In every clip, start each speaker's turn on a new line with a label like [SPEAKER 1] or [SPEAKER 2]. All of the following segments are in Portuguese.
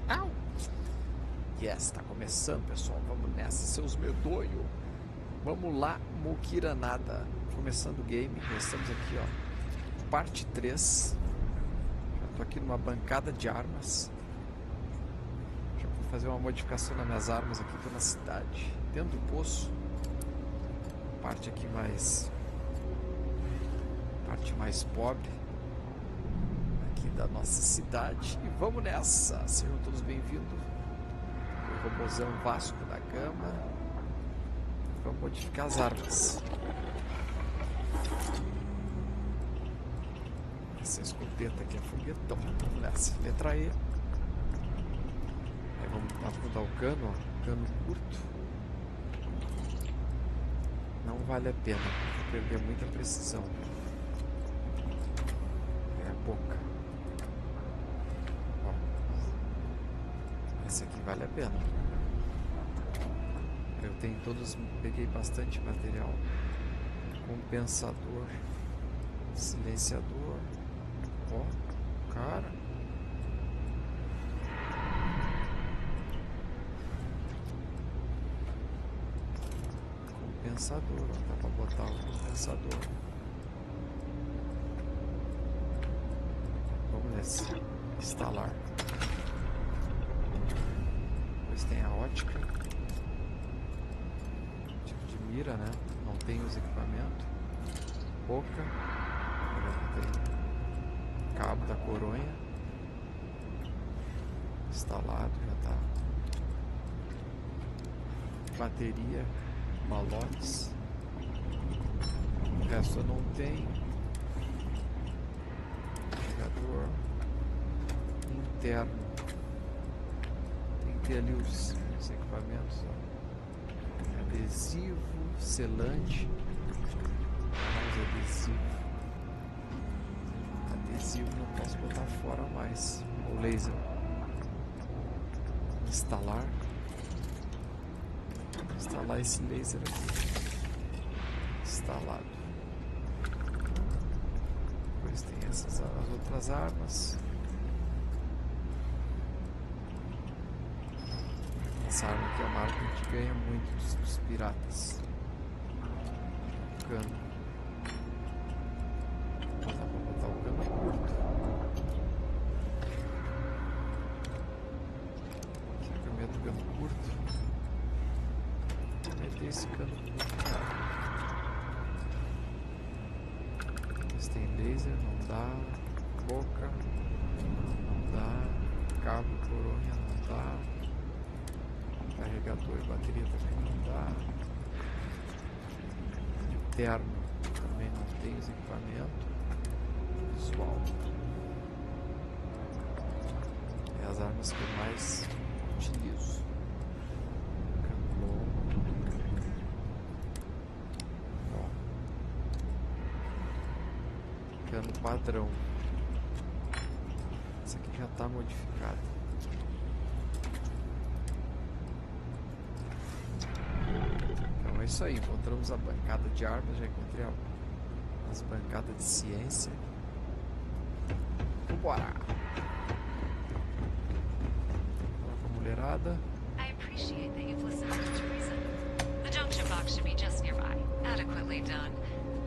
[SPEAKER 1] Au! Yes, tá começando, pessoal. Vamos nessa, seus medonhos. Vamos lá, Mukiranada. Começando o game. Já estamos aqui, ó. Parte 3. Já tô aqui numa bancada de armas. Já vou fazer uma modificação nas minhas armas aqui. Tô na cidade. Dentro do poço. Parte aqui mais... parte mais pobre aqui da nossa cidade. E vamos nessa. Sejam todos bem-vindos. O robôzão Vasco da Gama. Vamos modificar as armas. Essa escopeta aqui é foguetão. Vamos nessa. Letra E. Aí vamos afundar o cano, ó. Cano curto. Não vale a pena. Vou perder muita precisão. É a boca. Ó. Esse aqui vale a pena. Eu tenho todos, peguei bastante material. Compensador, silenciador. Ó, cara. Compensador, ó, dá pra botar o compensador. Vamos nesse. Instalar. Depois tem a ótica. Mira, né? Não tem os equipamentos. Boca. Tem cabo da coronha. Instalado, já tá. Bateria. Malotes. O resto eu não tenho. Carregador. Interno. Tem que ter ali os equipamentos, ó. Adesivo, selante, mais adesivo. Adesivo não posso botar fora mais. O laser. Instalar. Instalar esse laser aqui. Instalado. Depois tem essas as outras armas. Essa arma aqui é uma arma que a gente ganha muito dos piratas. Cano. Mas dá pra botar o cano curto. Será que eu meto o cano curto? Vou meter esse cano curto. Mas tem laser, não dá. Boca. Não dá. Cabo, coronha, não dá. Carregador e bateria também não dá. Interno também não tem os equipamentos. Visual. É as armas que eu mais utilizo. Cano. Ó. Cano padrão. Esse aqui já está modificado. É isso aí, encontramos a bancada de armas, já encontrei as bancadas de ciência. Vambora! Fala com a mulherada.
[SPEAKER 2] I appreciate that you've listened to Teresa. The junction box should be just nearby. Adequately done.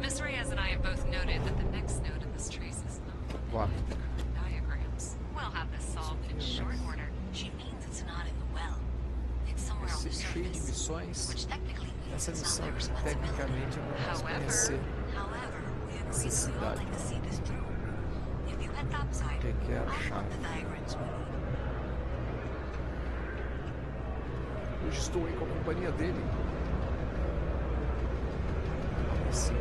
[SPEAKER 2] Miss Reyes and I have both noted that the next node in this trace is not
[SPEAKER 1] Bora.
[SPEAKER 2] diagrams. We'll have this solved in short order. She means it's not in the well. It's somewhere on the
[SPEAKER 1] Cheio de
[SPEAKER 2] surface.
[SPEAKER 1] missões.
[SPEAKER 2] Which technically
[SPEAKER 1] Essa missão tecnicamente é para nós conhecer essa cidade. O que é a chave? Hoje estou aí com a companhia dele. Assim.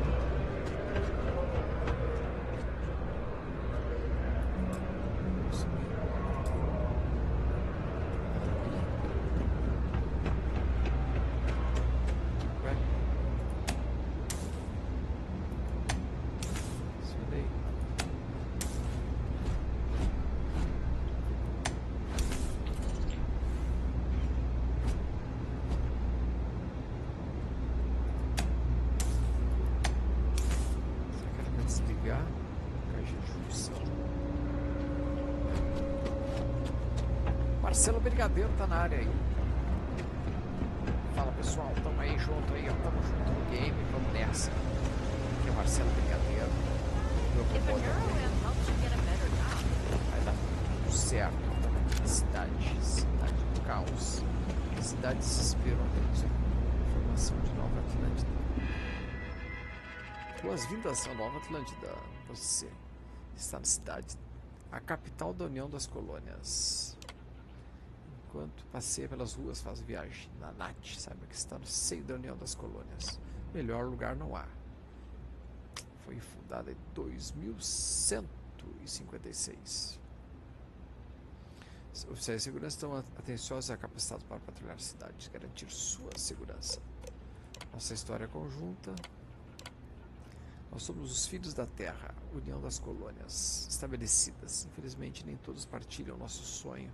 [SPEAKER 1] Marcelo Brigadeiro tá na área aí. Fala pessoal, tamo aí junto aí, ó. Tamo junto no game, vamos nessa. Aqui é o Marcelo Brigadeiro. Vai dar tudo certo. Estamos aqui na cidade do caos. Cidade desespero. Informação de Nova Atlântida. Boas-vindas a Nova Atlântida. Você está na cidade, a capital da União das Colônias. Enquanto passeia pelas ruas, faz viagem na NAT, saiba que está no seio da União das Colônias. Melhor lugar não há. Foi fundada em 2156. Os oficiais de segurança estão atenciosos e capacitados para patrulhar a cidade, garantir sua segurança. Nossa história é conjunta. Nós somos os filhos da Terra, União das Colônias, estabelecidas. Infelizmente, nem todos partilham nosso sonho.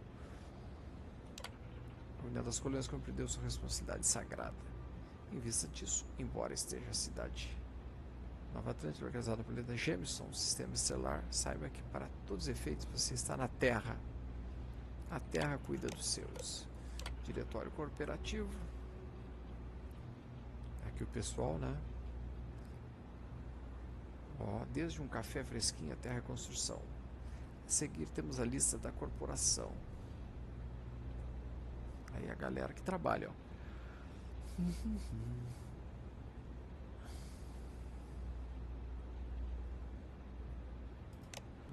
[SPEAKER 1] A União das Colônias compreendeu sua responsabilidade sagrada. Em vista disso, embora esteja a cidade Nova Atlântida, localizada no planeta Jameson, sistema estelar, saiba que, para todos os efeitos, você está na Terra. A Terra cuida dos seus. Diretório corporativo. Aqui o pessoal, né? Ó, desde um café fresquinho até a reconstrução. A seguir temos a lista da corporação. Aí a galera que trabalha, ó.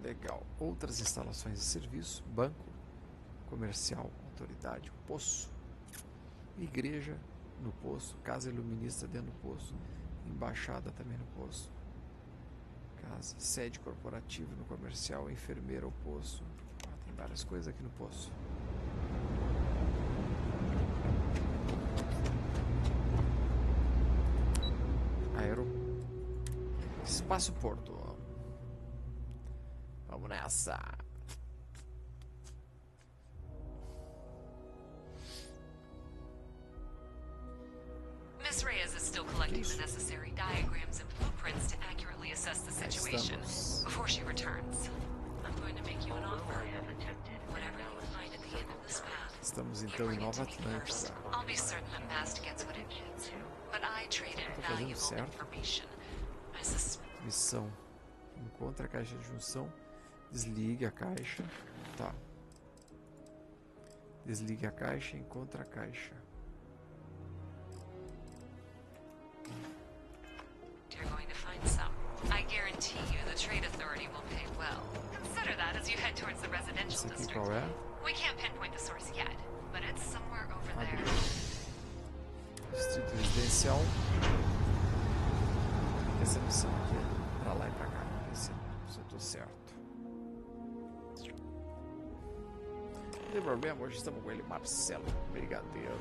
[SPEAKER 1] Legal. Outras instalações de serviço, banco, comercial, autoridade, poço, igreja no poço, casa iluminista dentro do poço, embaixada também no poço, casa, sede corporativa no comercial, enfermeira ao poço. Tem várias coisas aqui no poço. Espaço Porto. Vamos nessa.
[SPEAKER 2] Miss Reyes is still collecting the necessary diagrams and blueprints to accurately assess the situation before she returns. I'm going to make you an offer. Whatever you find at the end of this path,
[SPEAKER 1] Estamos então em Nova Atlântida.
[SPEAKER 2] I'll be certain that Mast gets what it needs. But I traded valuable information. I suspect.
[SPEAKER 1] Missão. Encontra a caixa de junção. Desligue a caixa. Tá. Desligue a caixa. Encontra a caixa.
[SPEAKER 2] You're going to find some. I guarantee you the Trade Authority will pay well. Consider that as you head towards the residential
[SPEAKER 1] Esse aqui
[SPEAKER 2] district.
[SPEAKER 1] qual é?
[SPEAKER 2] We can't pinpoint the source yet, but it's somewhere over there.
[SPEAKER 1] Distrito residencial. Essa missão aqui é pra lá e pra cá. Vamos ver se eu tô certo. Não tem problema, hoje estamos com ele, Marcelo Brigadeiro.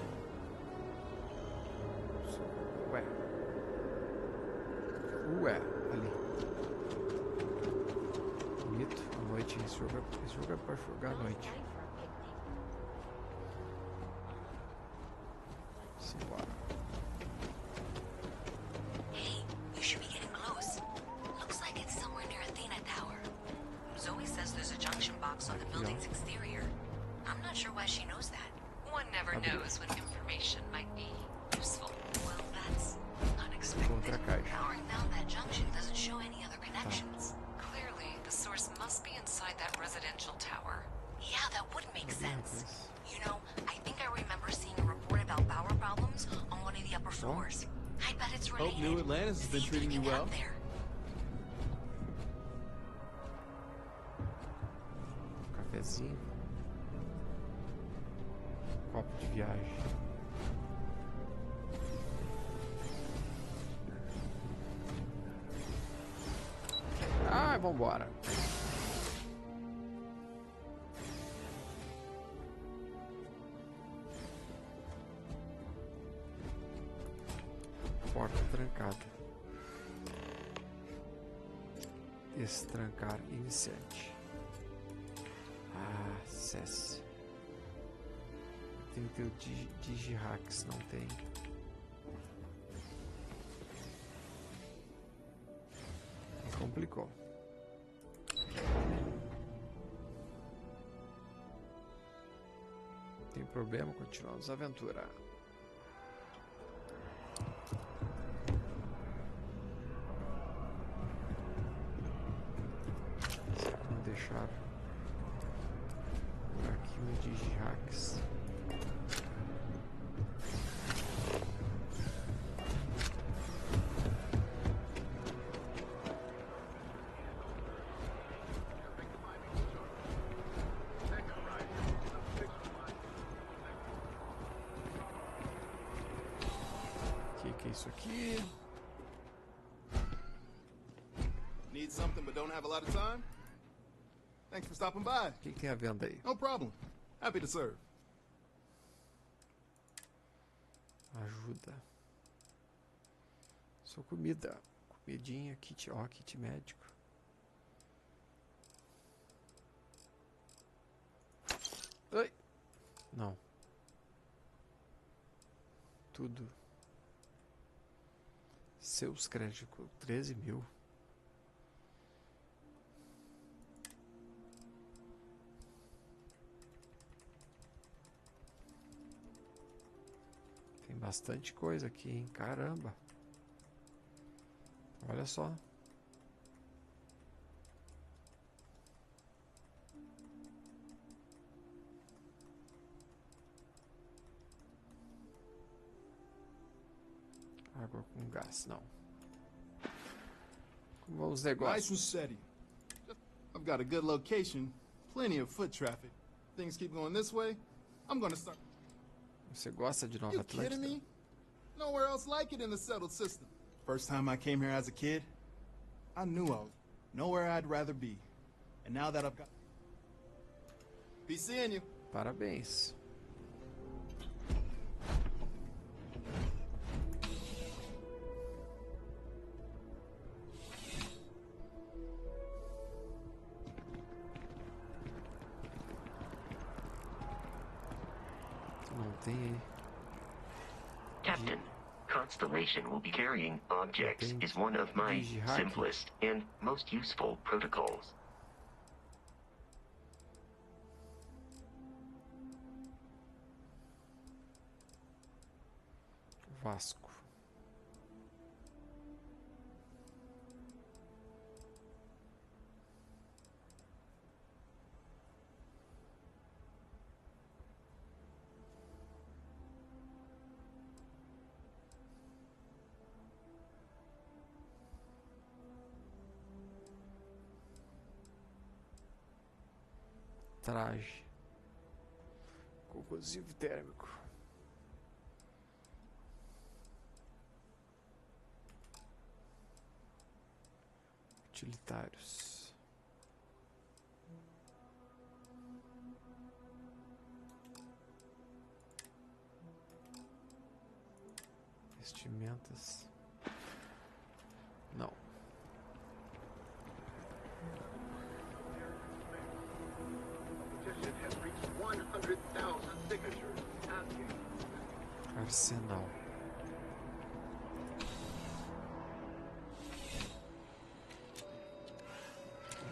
[SPEAKER 1] Ué, ali. Bonito, à noite. Esse jogo é pra jogar à noite. Simbora.
[SPEAKER 2] Hey, you should be getting close. Looks like it's somewhere near Athena Tower. Zoe says there's a junction box on the building's exterior. I'm not sure why she knows that. One never knows when information might be useful. Well, that's unexpected. Powering down that junction doesn't show any other connections. Clearly, the source must be inside that residential tower. Yeah, that would make sense. You know, I think I remember seeing a report about power problems on one of the upper floors. I bet it's right ahead.
[SPEAKER 3] New Atlantis has been treating you well.
[SPEAKER 1] Cafezinho. Copo de viagem. Ah, vambora. Porta trancada. Destrancar iniciante. Ah, acesse. Tem que ter o Digihacks, não tem. Complicou. Tem problema, continuamos a aventura. Vamos deixar um arquivo de hacks. Que é isso aqui?
[SPEAKER 3] Need something but don't have a lot of time? Thanks for stopping by.
[SPEAKER 1] O que tem a venda aí?
[SPEAKER 3] No problem. Happy to serve.
[SPEAKER 1] Ajuda. Só comida. Comidinha, kit, ó, kit médico. Ai! Não. Tudo. Seus créditos, 13 mil. Tem bastante coisa aqui, hein? Caramba. Olha só. Água com gás, não. Como vão os
[SPEAKER 3] Nice
[SPEAKER 1] negócios?
[SPEAKER 3] and steady. I've got a good location, plenty of foot traffic. Things keep going this way, I'm gonna start.
[SPEAKER 1] Você gosta de Nova
[SPEAKER 3] You kidding
[SPEAKER 1] Atlântida?
[SPEAKER 3] me? Nowhere else like it in the settled system. First time I came here as a kid, I knew I was nowhere I'd rather be. And now that I've got... Be seeing you.
[SPEAKER 1] Parabéns. Não tem aí.
[SPEAKER 4] Captain, Constellation will be carrying objects is one of my simplest and most useful protocols.
[SPEAKER 1] Vasco. Traje. Corrosivo térmico. Utilitários. Vestimentas. Não.
[SPEAKER 5] Petition has reached 100,000 signatures.
[SPEAKER 1] Arsenal.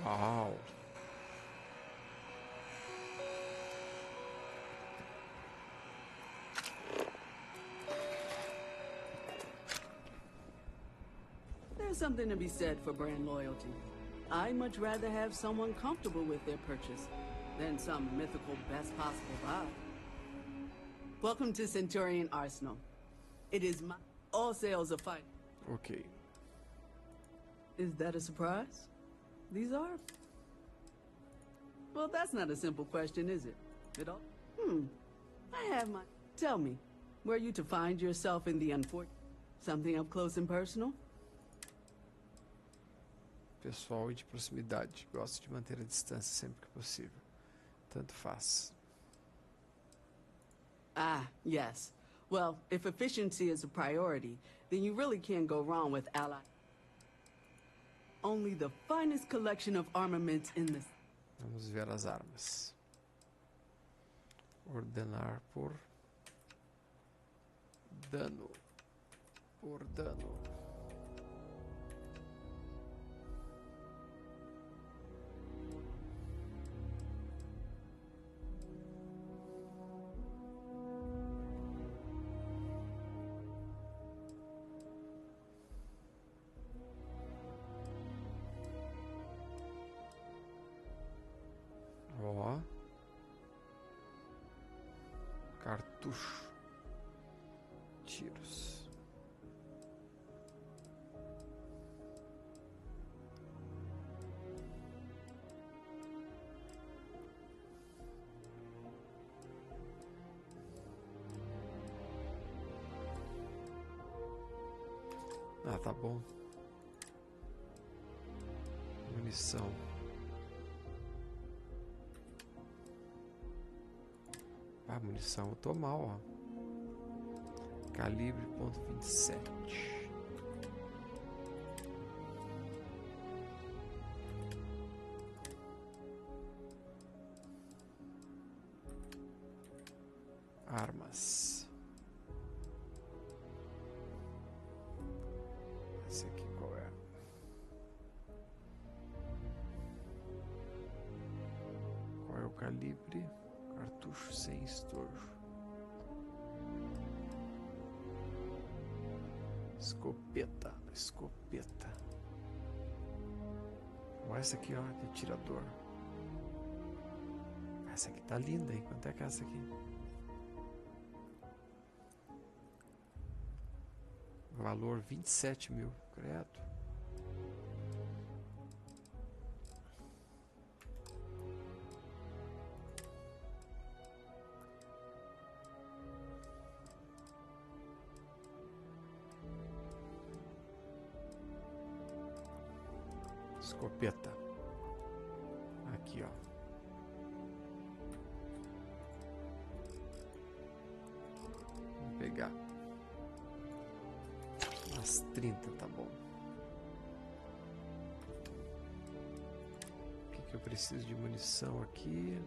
[SPEAKER 1] Uau!
[SPEAKER 6] There's something to be said for brand loyalty. I'd much rather have someone comfortable with their purchase than some mythical best possible buy. Welcome to Centurion Arsenal. It is my... All sales are fine.
[SPEAKER 1] Ok.
[SPEAKER 6] Is that a surprise? These are? Well, that's not a simple question, is it? At all? I have my... Tell me, were you to find yourself in the unfortunate... Something up close and personal?
[SPEAKER 1] Pessoal e de proximidade. Gosto de manter a distância sempre que possível. Tanto faz.
[SPEAKER 6] Ah, yes. Well, if efficiency is a priority, then you really can't go wrong with ally. Only the finest collection of armaments in the...
[SPEAKER 1] Vamos ver as armas. Ordenar por dano. Por dano. Ó. Cartucho. Tiros. Ah, tá bom. Munição. Ah, munição, eu tô mal, ó. Calibre .27. Armas. Esse aqui qual é? Qual é o calibre? Cartucho sem estojo. Escopeta, escopeta. Olha essa aqui, ó, de tirador. Essa aqui tá linda, hein? Quanto é que é essa aqui? Valor 27 mil, credo. Escopeta. Aqui, ó. Vou pegar. Umas 30, tá bom. O que eu preciso de munição aqui?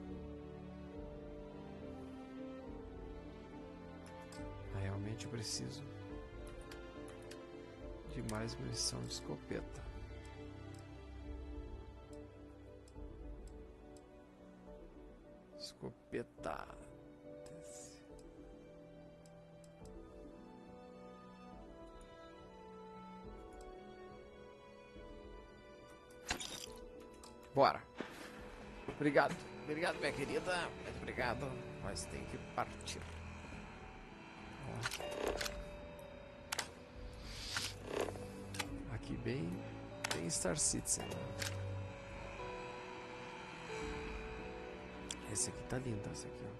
[SPEAKER 1] Ah, realmente eu preciso de mais munição de escopeta. Escopeta. Bora. Obrigado. Obrigado, minha querida. Muito obrigado. Mas tem que partir. Ó. Aqui bem Star Citizen, né? Esse aqui tá lindo, esse aqui, ó.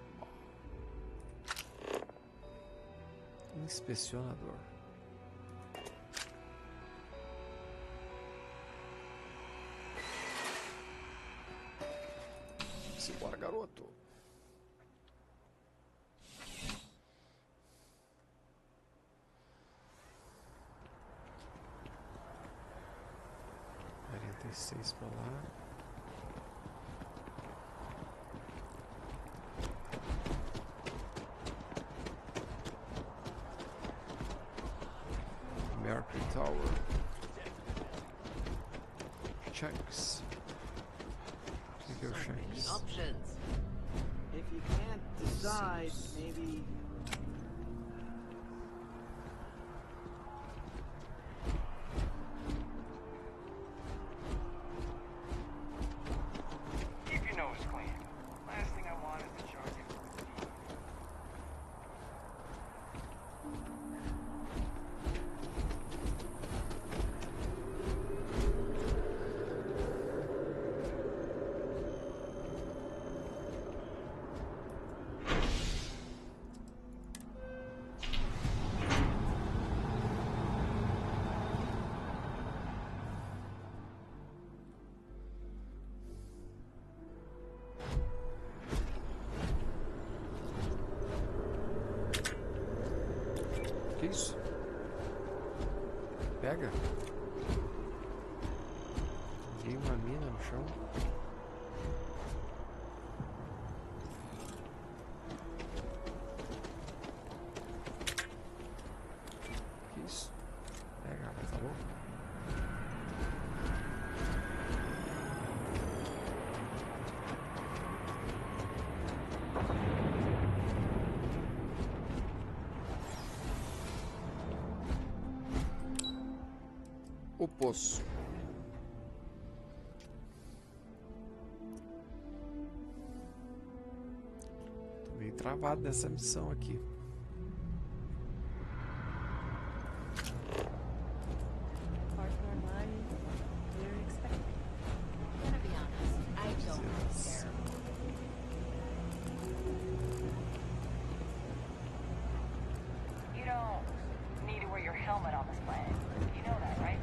[SPEAKER 1] Inspecionador. Simbora, garoto. Seis pra lá. Mercury Tower. Shanks. O que é o Shanks?
[SPEAKER 7] Options. If you can't decide, maybe.
[SPEAKER 1] Que isso? Pega. Tem uma mina no chão. Que isso? Pega, mas tá louco? O poço. travado nessa missão aqui.
[SPEAKER 8] Far more money than we were expecting.
[SPEAKER 2] Gonna be honest, I don't really care.
[SPEAKER 8] You don't need to wear your helmet on this planet. You know that, right?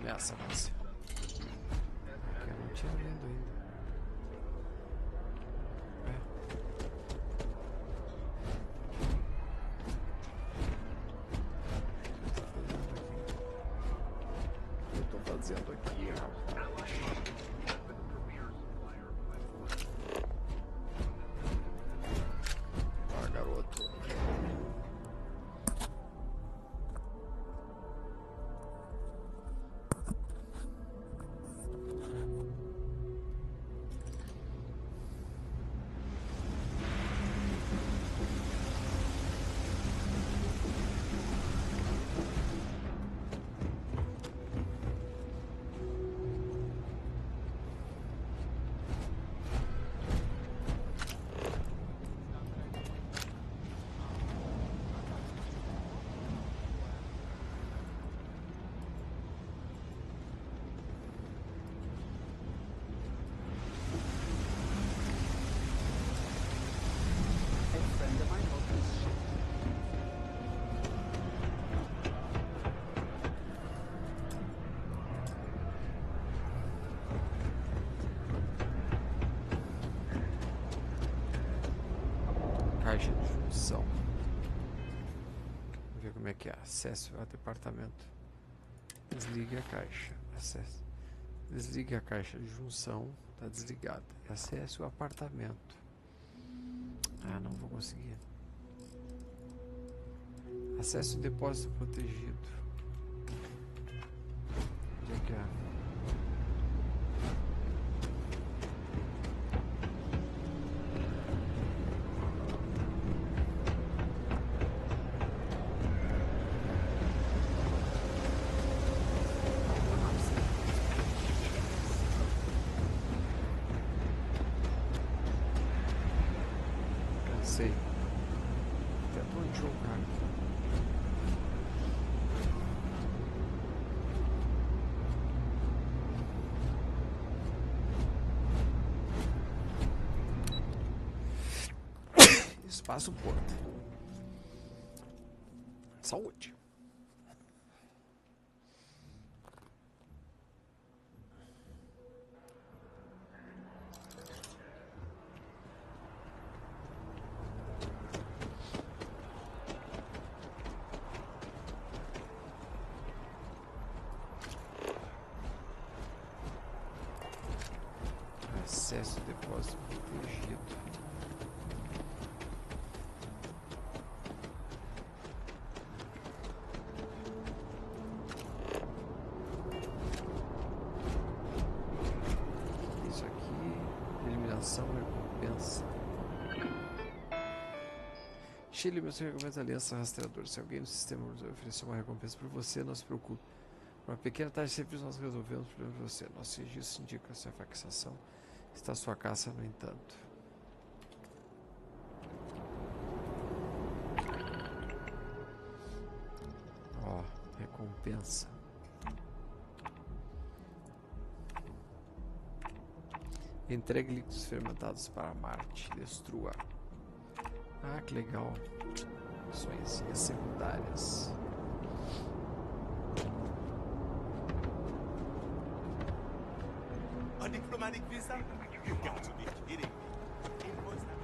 [SPEAKER 1] Ameaça, Márcia. Eu não tinha lido ainda. O que eu tô fazendo aqui, rapaz? Ah, garoto.
[SPEAKER 7] A friend of mine opens ship.
[SPEAKER 1] Caixa de função. Vamos ver como é que é. Acesso ao departamento. Desligue a caixa. Acesso. Desligue a caixa de junção. Está desligada. Acesse o apartamento. Ah, não vou conseguir. Acesse o depósito protegido. Onde é que é? Cansei. Até tô onde jogar. Espaço Porto. Saúde. Acesso ao depósito protegido. Isso aqui, eliminação, recompensa. Cheio de eliminação e recompensa aliança rastreador. Se alguém no sistema oferecer uma recompensa para você, não se preocupe. Por uma pequena taxa de serviço, nós resolvemos o problema para você. Nosso registro indica a sua fixação. Está sua caça, no entanto. Ó, recompensa. Entregue líquidos fermentados para Marte. Destrua. Ah, que legal. Missões secundárias.
[SPEAKER 3] A diplomatic visa? You got to be kidding me. Invoice that.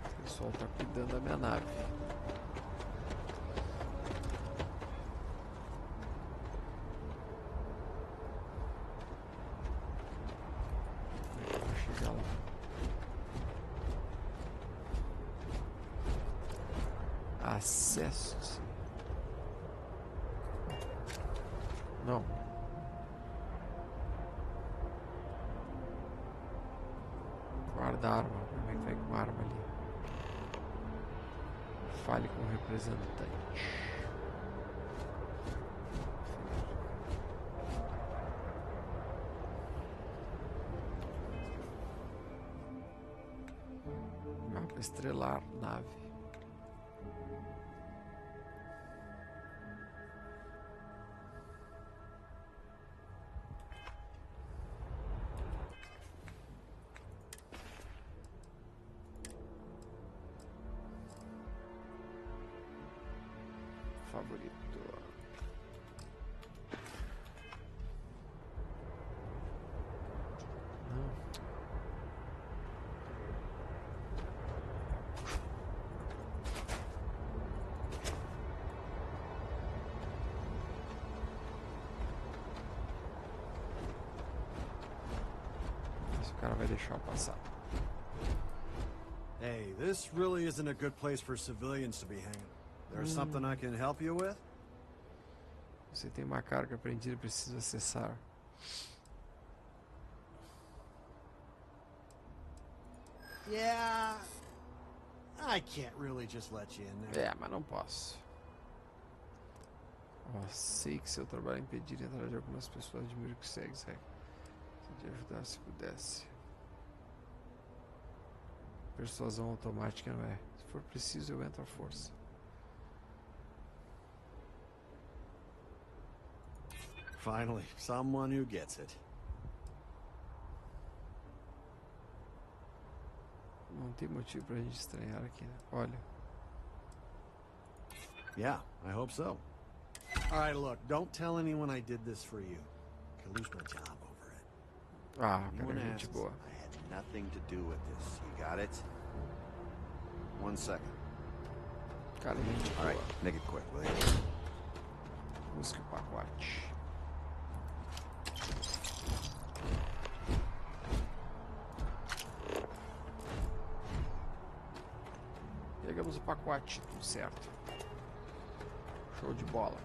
[SPEAKER 1] O pessoal tá cuidando da minha nave. Como é que eu vou chegar lá? Acesso. Não. Guarda a arma. Como é que vai com a arma ali? Fale com o representante. Mapa estelar, nave. Favorito. Não. Esse cara vai deixar eu passar.
[SPEAKER 9] Hey, this really isn't a good place for civilians to be hanging. There's something I can help you with?
[SPEAKER 1] Você tem uma carga prendida e precisa acessar.
[SPEAKER 9] Yeah, I can't really just let you in there.
[SPEAKER 1] É, mas não posso. Ó, sei que seu trabalho é impedir a entrada de algumas pessoas. Admiro que segue, segue. Se te ajudar se pudesse. Persuasão automática não é. Se for preciso, eu entro à força.
[SPEAKER 9] Finally, someone who gets it.
[SPEAKER 1] Não tem motivo pra gente estranhar aqui, né? Olha.
[SPEAKER 9] Yeah, I hope so. All right, look, don't tell anyone I did this for you. Could lose my job over it.
[SPEAKER 1] Ah,
[SPEAKER 9] Anyone
[SPEAKER 1] cara, gente
[SPEAKER 9] asks,
[SPEAKER 1] boa.
[SPEAKER 9] I had nothing to do with this. You got it? 1 second.
[SPEAKER 1] Cara, gente
[SPEAKER 9] All
[SPEAKER 1] boa.
[SPEAKER 9] right, make it quick, will you?
[SPEAKER 1] Busque o pacote. Pegamos o pacote, tudo certo. Show de bola.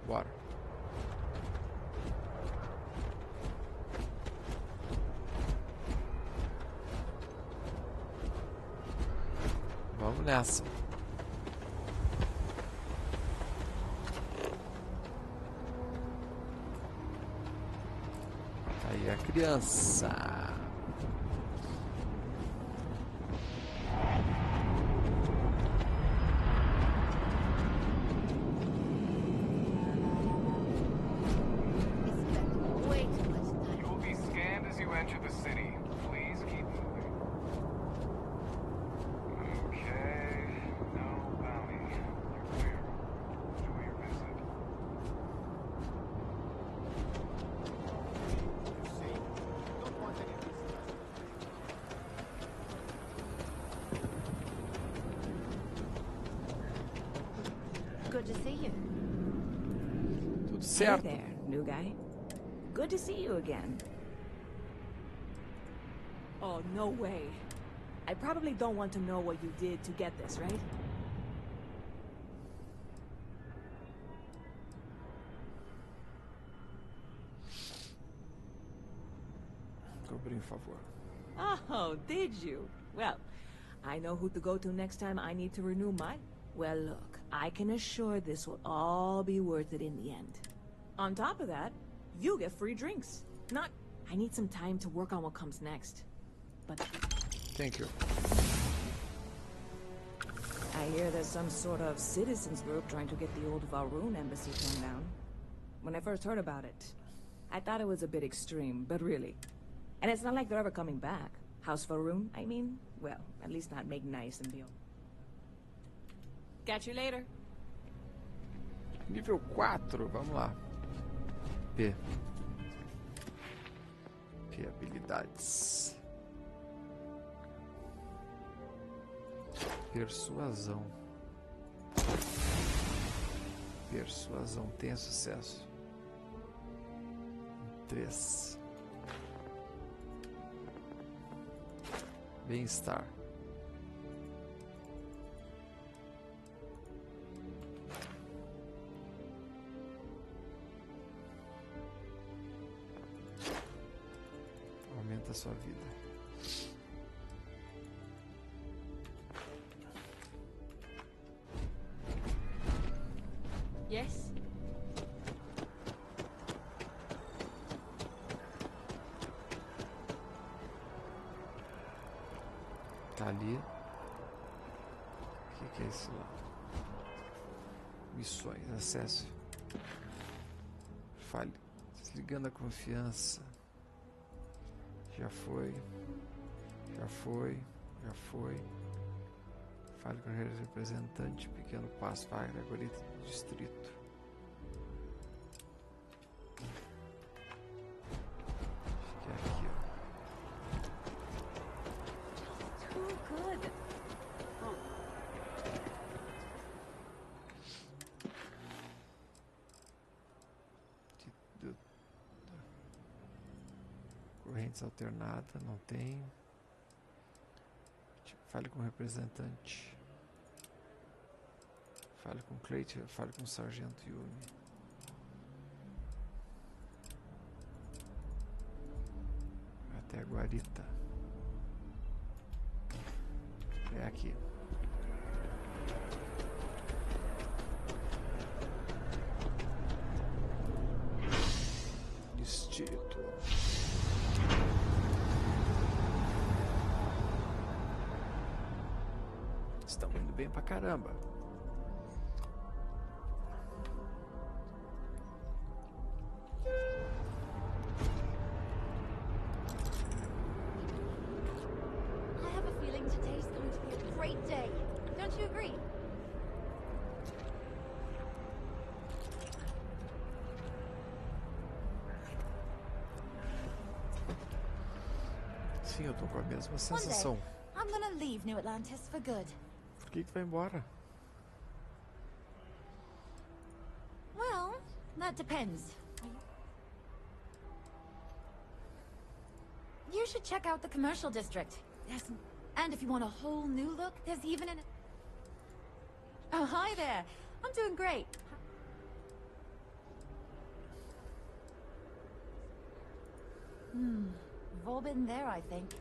[SPEAKER 1] Bora. Vamos nessa. Tá aí a criança.
[SPEAKER 10] Way too much time.
[SPEAKER 11] You will be scanned as you enter the city. Please keep moving. Okay. No bounty. You're clear. Enjoy your visit.
[SPEAKER 3] Don't want any of these
[SPEAKER 10] Good to see you.
[SPEAKER 1] Tudo
[SPEAKER 12] Hey
[SPEAKER 1] certo?
[SPEAKER 12] there, new guy. Good to see you again. Oh, no way. I probably don't want to know what you did to get this, right?
[SPEAKER 1] Cobrir, por favor.
[SPEAKER 12] Oh, did you? Well, I know who to go to next time I need to renew my... Well, look, I can assure this will all be worth it in the end. On top of that, you get free drinks. Not... I need some time to work on what comes next. But
[SPEAKER 1] Thank you.
[SPEAKER 12] I hear there's some sort of citizens group trying to get the old Valroon embassy torn down. When I first heard about it, I thought it was a bit extreme, but really. And it's not like they're ever coming back. House Valroon, I mean? Well, at least not make nice and be all. Catch you later.
[SPEAKER 1] Nível 4, vamos lá. P. Ok, habilidades. Persuasão. Persuasão tem sucesso. 3. Bem-estar. Aumenta a sua vida.
[SPEAKER 12] Yes?
[SPEAKER 1] Tá ali. O que é isso lá? Missões, acesso. Fale. Desligando a confiança. Já foi. Já foi. Já foi. Fale com o representante. Pequeno passo. Vai, algoritmo do distrito. Acho que é aqui, ó.
[SPEAKER 12] Too good.
[SPEAKER 1] Correntes alternada, não tem. Fale com o representante. Fale com Clayton, fale com o sargento Yumi. Até a guarita. É aqui. Distrito. Estamos indo bem pra caramba.
[SPEAKER 10] I have a feeling today's going to be a great day. Don't you agree?
[SPEAKER 1] Sim, eu tô com a mesma
[SPEAKER 10] One
[SPEAKER 1] sensação.
[SPEAKER 10] day, I'm gonna leave New Atlantis for good.
[SPEAKER 1] Por que vai embora?
[SPEAKER 10] Well, that depends. You should check out the commercial district. And if you want a whole new look, there's even an... Oh, hi there. I'm doing great. We've all been there, I think.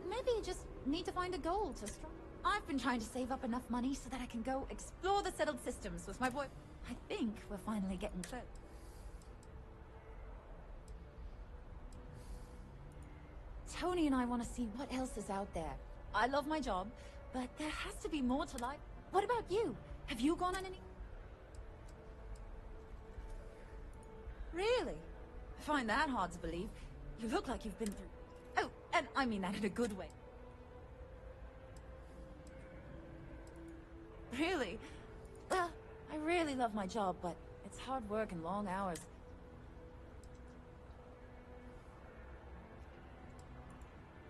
[SPEAKER 10] Maybe you just need to find a goal to strike. I've been trying to save up enough money so that I can go explore the settled systems with my boy. I think we're finally getting close. Tony and I want to see what else is out there. I love my job, but there has to be more to life. What about you? Have you gone on any... Really? I find that hard to believe. You look like you've been through... Oh, and I mean that in a good way. Really? Well, I really love my job, but it's hard work and long hours.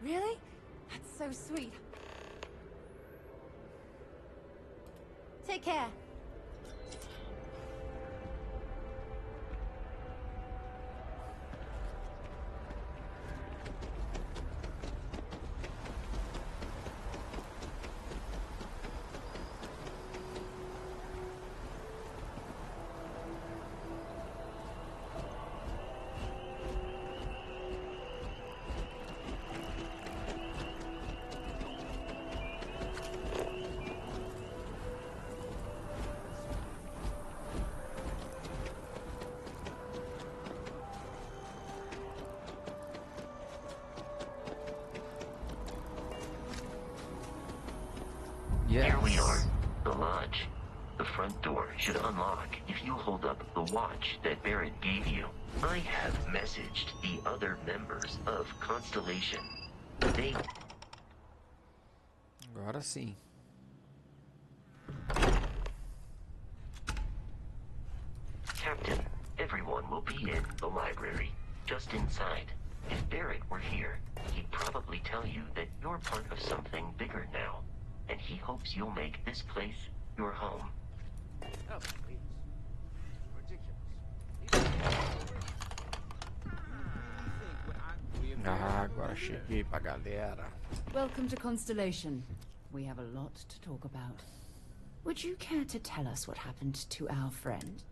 [SPEAKER 10] Really? That's so sweet. Take care.
[SPEAKER 4] Here we are, the lodge. The front door should unlock if you hold up the watch that Barrett gave you. I have messaged the other members of Constellation. They...
[SPEAKER 1] Agora sim.
[SPEAKER 4] Captain, everyone will be in the library, just inside. If Barrett were here, he'd probably tell you that you're part of something bigger now, and he hopes you'll make this place your home.
[SPEAKER 7] Oh, please. Ridiculous.
[SPEAKER 1] Ah, agora cheguei pra galera.
[SPEAKER 13] Welcome to Constellation. We have a lot to talk about. Would you care to tell us what happened to our friend?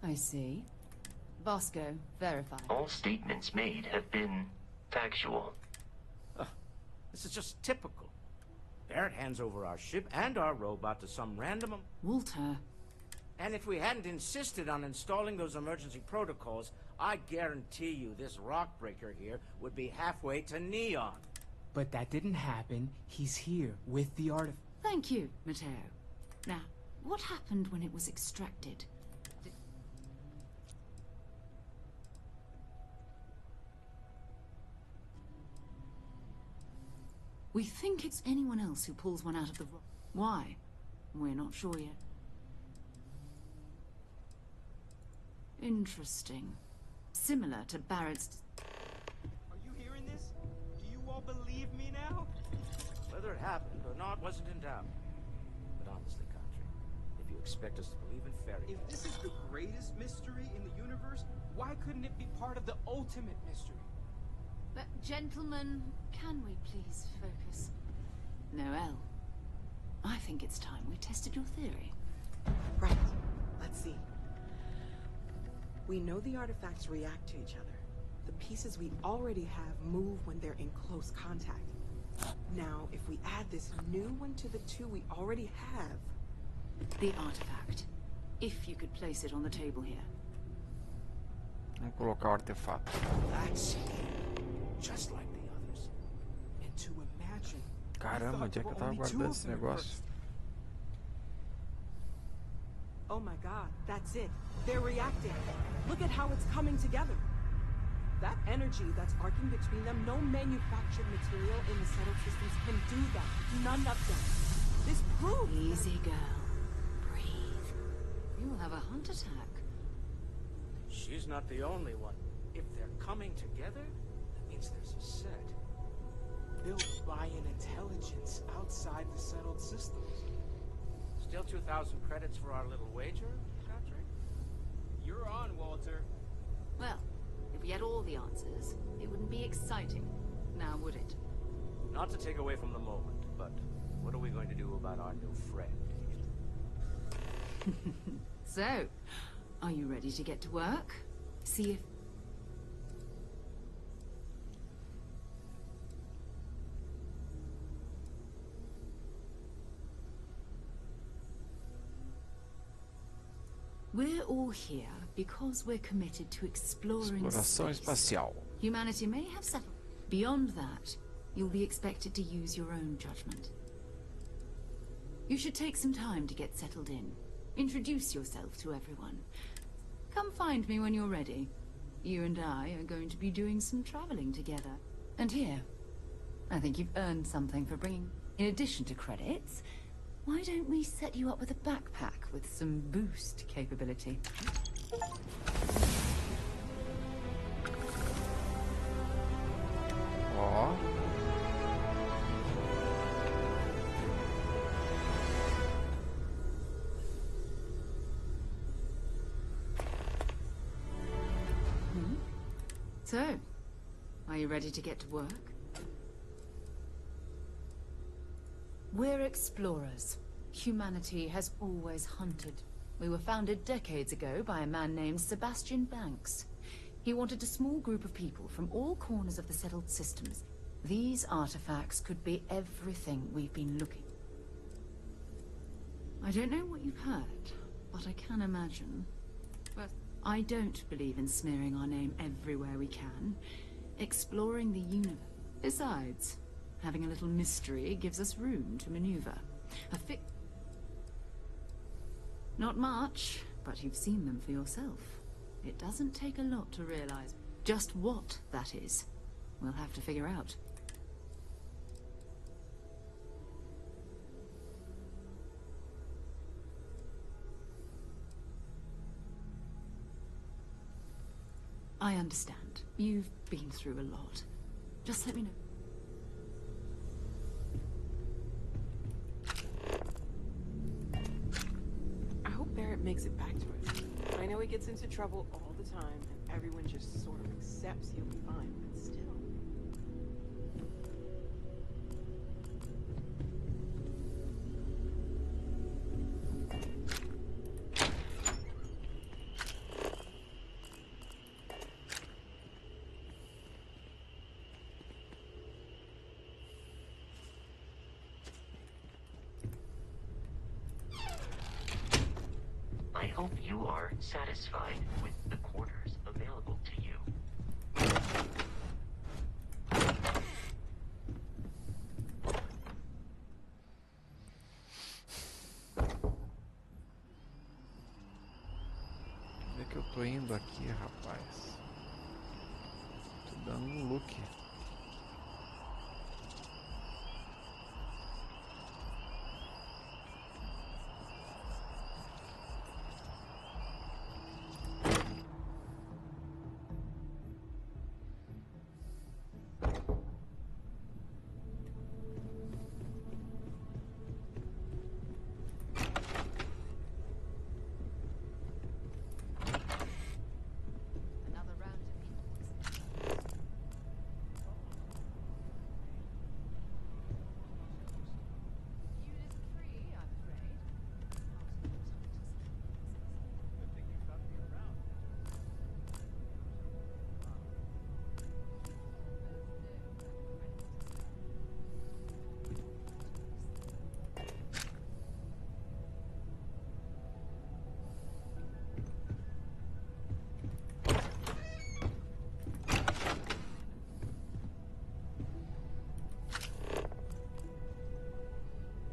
[SPEAKER 13] I see. Vasco, verify.
[SPEAKER 4] All statements made have been factual.
[SPEAKER 7] This is just typical. Barrett hands over our ship and our robot to some random...
[SPEAKER 13] Walter.
[SPEAKER 7] And if we hadn't insisted on installing those emergency protocols, I guarantee you this rock breaker here would be halfway to Neon.
[SPEAKER 14] But that didn't happen. He's here with the artifact.
[SPEAKER 13] Thank you, Matteo. Now, what happened when it was extracted? We think it's anyone else who pulls one out of the rock. Why? We're not sure yet. Interesting. Similar to Barrett's...
[SPEAKER 14] Are you hearing this? Do you all believe me now?
[SPEAKER 7] Whether it happened or not wasn't in doubt. But honestly, Country, if you expect us to believe in fairy tales...
[SPEAKER 14] If this is the greatest mystery in the universe, why couldn't it be part of the ultimate mystery?
[SPEAKER 13] But, gentlemen, can we please focus? Noel, I think it's time we tested your theory.
[SPEAKER 15] Right. Let's see. We know the artifacts react to each other. The pieces we already have move when they're in close contact. Now, if we add this new one to the two we already have...
[SPEAKER 13] The artifact. If you could place it on the table here.
[SPEAKER 1] Vamos colocar o artefato.
[SPEAKER 7] That's just like the others.
[SPEAKER 14] And to imagine...
[SPEAKER 1] Caramba, onde é que eu tava guardando esse negócio?
[SPEAKER 15] Oh my god, that's it. They're reacting. Look at how it's coming together. That energy that's arcing between them, no manufactured material in the settled systems can do that. None of them. This proves...
[SPEAKER 13] Easy, girl. Breathe. You will have a heart attack.
[SPEAKER 7] She's not the only one. If they're coming together, that means there's a set.
[SPEAKER 14] Built by an intelligence outside the settled systems.
[SPEAKER 7] Still 2,000 credits for our little wager, Country?
[SPEAKER 14] You're on, Walter.
[SPEAKER 13] Well, if we had all the answers, it wouldn't be exciting. Now, would it?
[SPEAKER 7] Not to take away from the moment, but what are we going to do about our new friend?
[SPEAKER 13] So, are you ready to get to work? See if... We're all here because we're committed to exploring
[SPEAKER 1] Exploração espacial.
[SPEAKER 13] Humanity may have settled. Beyond that, you'll be expected to use your own judgment. You should take some time to get settled in. Introduce yourself to everyone. Come find me when you're ready. You and I are going to be doing some traveling together. And here, I think you've earned something for bringing... In addition to credits, why don't we set you up with a backpack with some boost capability?
[SPEAKER 1] Ó.
[SPEAKER 13] So, are you ready to get to work? We're explorers. Humanity has always hunted. We were founded decades ago by a man named Sebastian Banks. He wanted a small group of people from all corners of the settled systems. These artifacts could be everything we've been looking. I don't know what you've heard, but I can imagine. But I don't believe in smearing our name everywhere we can. Exploring the universe. Besides, having a little mystery gives us room to maneuver. Not much, but you've seen them for yourself. It doesn't take a lot to realize just what that is. We'll have to figure out. I understand. You've been through a lot. Just let me know.
[SPEAKER 15] I hope Barrett makes it back to us. I know he gets into trouble all the time, and everyone just sort of accepts he'll be fine, but still.
[SPEAKER 4] I hope you are satisfied with the quarters available to you.
[SPEAKER 1] Onde é que eu tô indo aqui, rapaz? Tô dando um look.
[SPEAKER 10] Another round of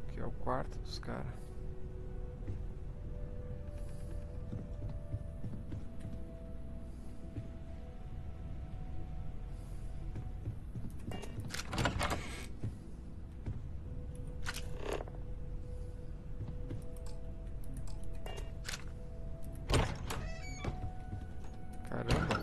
[SPEAKER 1] Aqui é o quarto dos caras. Caramba.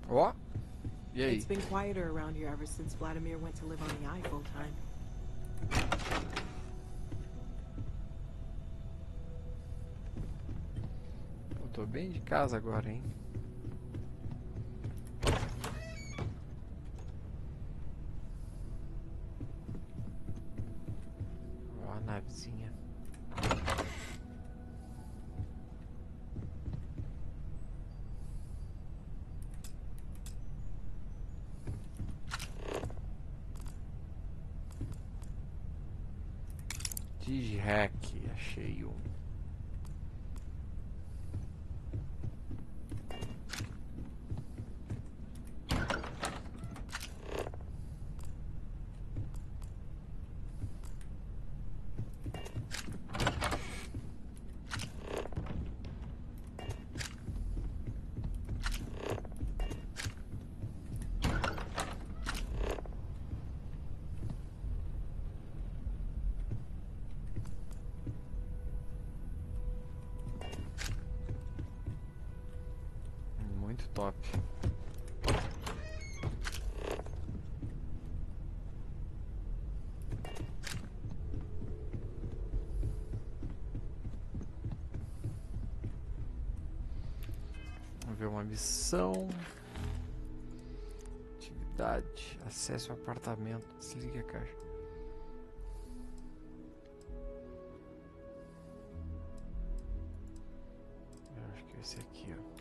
[SPEAKER 1] Ó. E aí?
[SPEAKER 15] It's been quieter around here ever since Vladimir went to live on the eye full time.
[SPEAKER 1] Eu tô bem de casa agora, hein? Ó a navezinha. Digihack, achei um. Muito top. Vamos ver uma missão. Atividade. Acesse o apartamento. Desligue a caixa. Eu acho que é esse aqui, ó.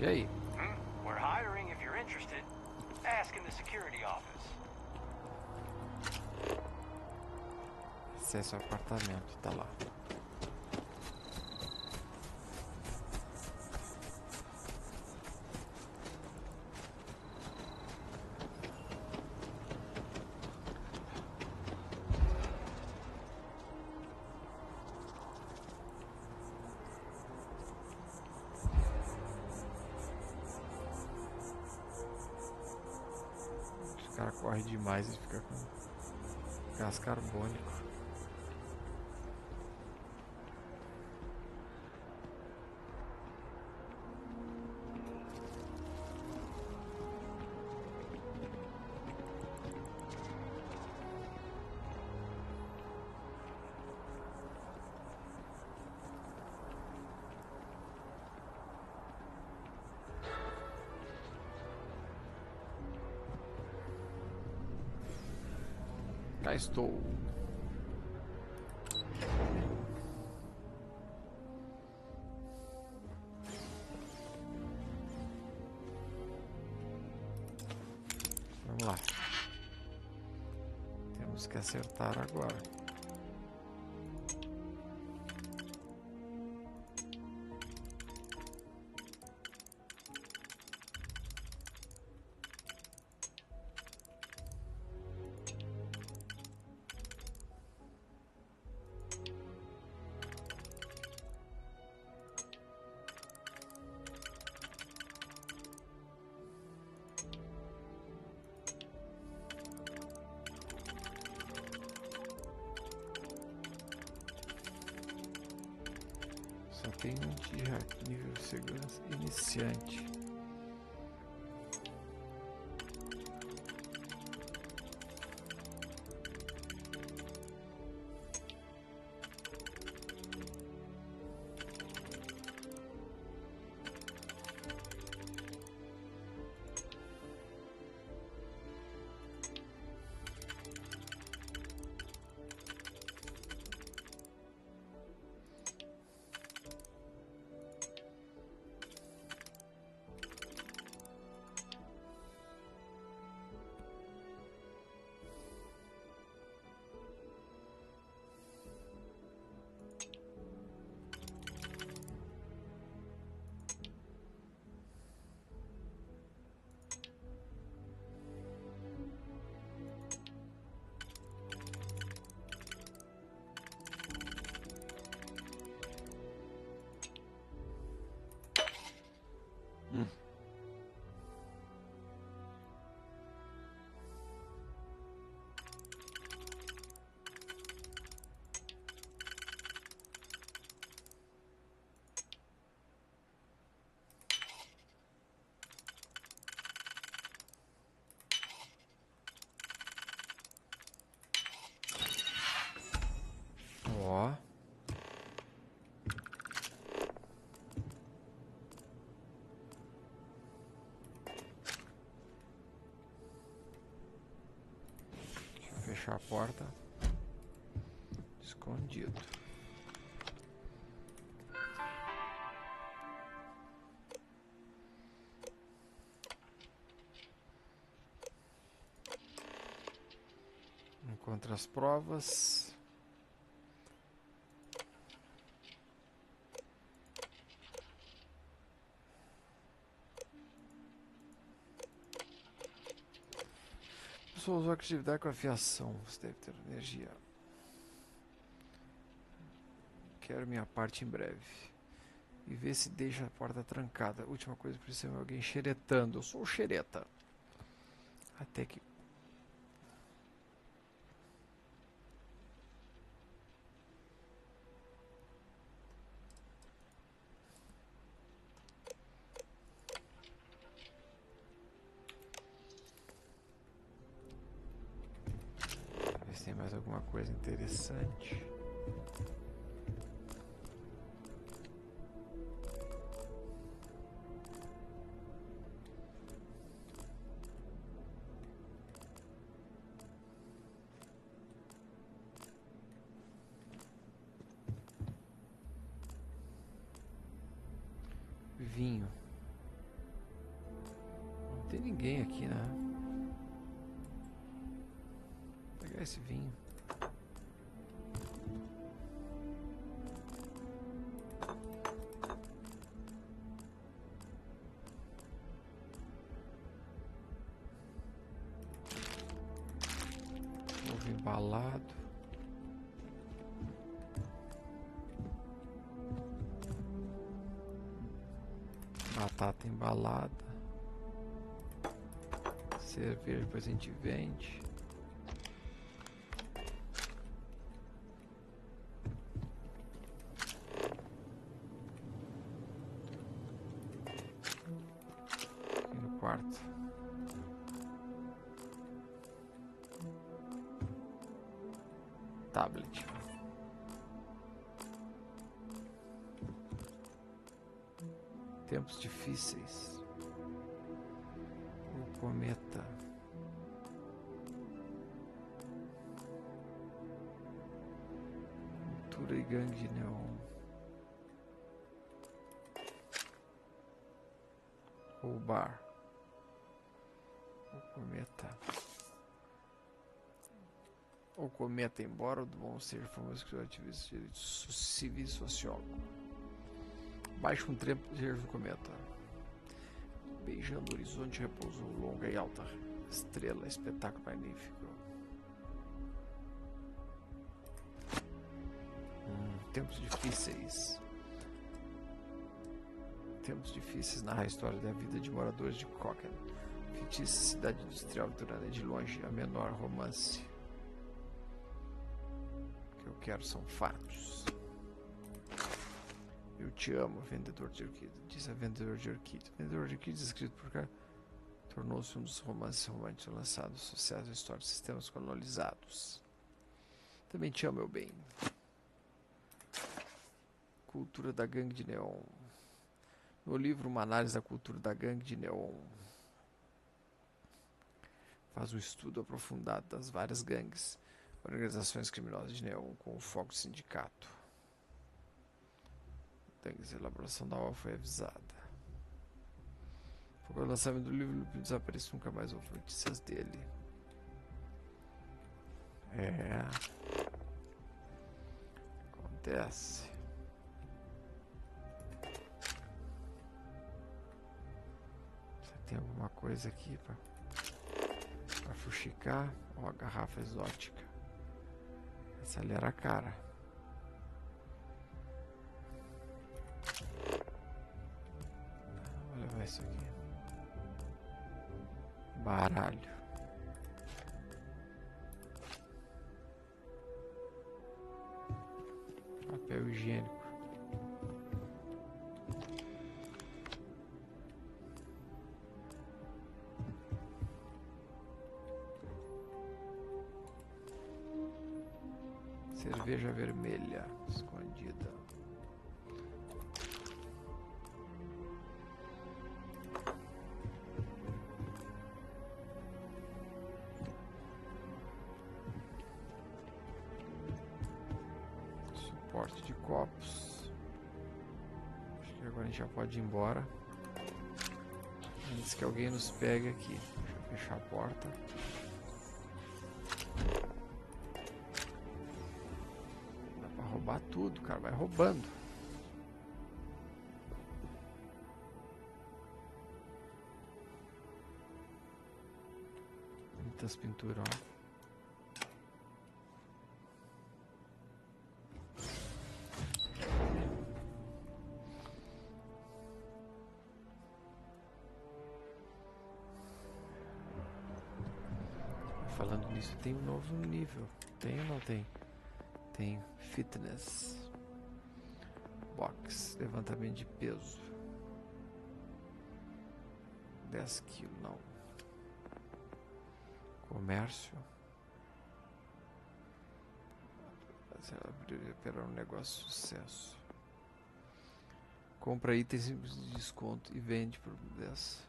[SPEAKER 1] E aí?
[SPEAKER 11] We're hiring if you're interested. Ask in the security office.
[SPEAKER 1] Acesso ao apartamento, tá lá. O cara corre demais e fica com gás carbônico. Cá estou. Vamos lá. Temos que acertar agora. Só tem um de nível de segurança iniciante. Ó. Deixa eu fechar a porta. Escondido. Encontre as provas. Só usou atividade com a fiação. Você deve ter energia. Quero minha parte em breve. E ver se deixa a porta trancada. Última coisa, precisa de alguém xeretando. Eu sou o xereta. Até que... Ver se tem mais alguma coisa interessante. Vinho. ninguém aqui, né? Vou pegar esse vinho. Ovo embalado. Batata embalada. Cerveja, depois a gente vende. Aqui no quarto. Tablet. Tempos difíceis. O cometa. Cultura e gangue de neon. Roubar. O cometa. O cometa, embora o bom seja famoso escritor, ativista de direitos civis e sociólogo. Baixo um tempo de do cometa. Beijando o horizonte, repousou longa e alta estrela, espetáculo magnífico. Tempos difíceis. Tempos difíceis narra a história da vida de moradores de Cocken, fictícia cidade industrial vitoriana, de longe a menor romance. O que eu quero são fatos. Eu te amo, vendedor de orquídeas, diz a vendedor de orquídeas. Vendedor de orquídeas, escrito por cá, tornou-se um dos romances românticos lançados, associados à história de sistemas colonizados. Também te amo, meu bem. Cultura da gangue de neon. No livro, uma análise da cultura da gangue de neon. Faz um estudo aprofundado das várias gangues, organizações criminosas de neon, com o foco de sindicato. A elaboração da obra foi avisada. Foi o lançamento do livro, Lupin desapareceu, nunca mais houve notícias dele. Acontece. Você tem alguma coisa aqui pra fuxicar? Ó, a garrafa exótica. Essa ali era cara. Vou levar isso aqui. Baralho. Papel higiênico. Cerveja vermelha escondida. Suporte de copos. Acho que agora a gente já pode ir embora. Antes que alguém nos pegue aqui. Deixa eu fechar a porta. Roubar tudo, cara, vai roubando. Muitas pinturas, ó. Falando nisso, tem um novo nível. Tem ou não tem? Tem fitness, box, levantamento de peso, 10 quilos, não. Comércio, operar um negócio de sucesso. Compra itens de desconto e vende por 10.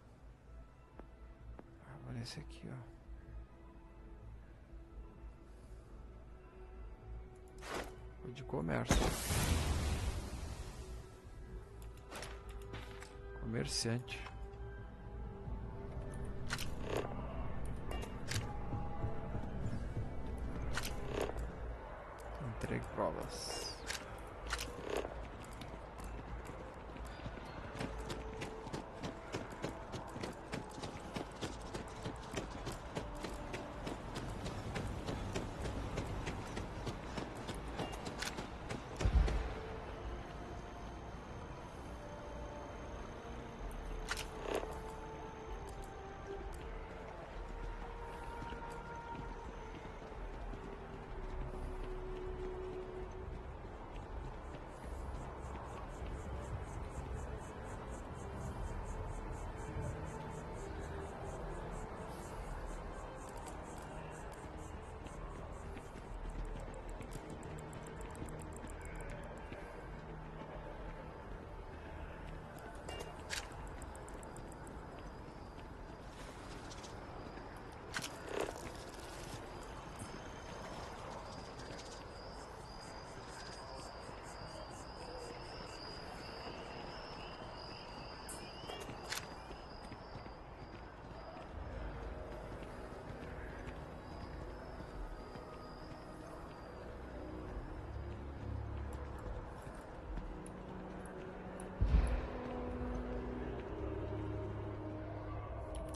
[SPEAKER 1] Olha esse aqui, ó. De comércio. Comerciante. Entregue provas.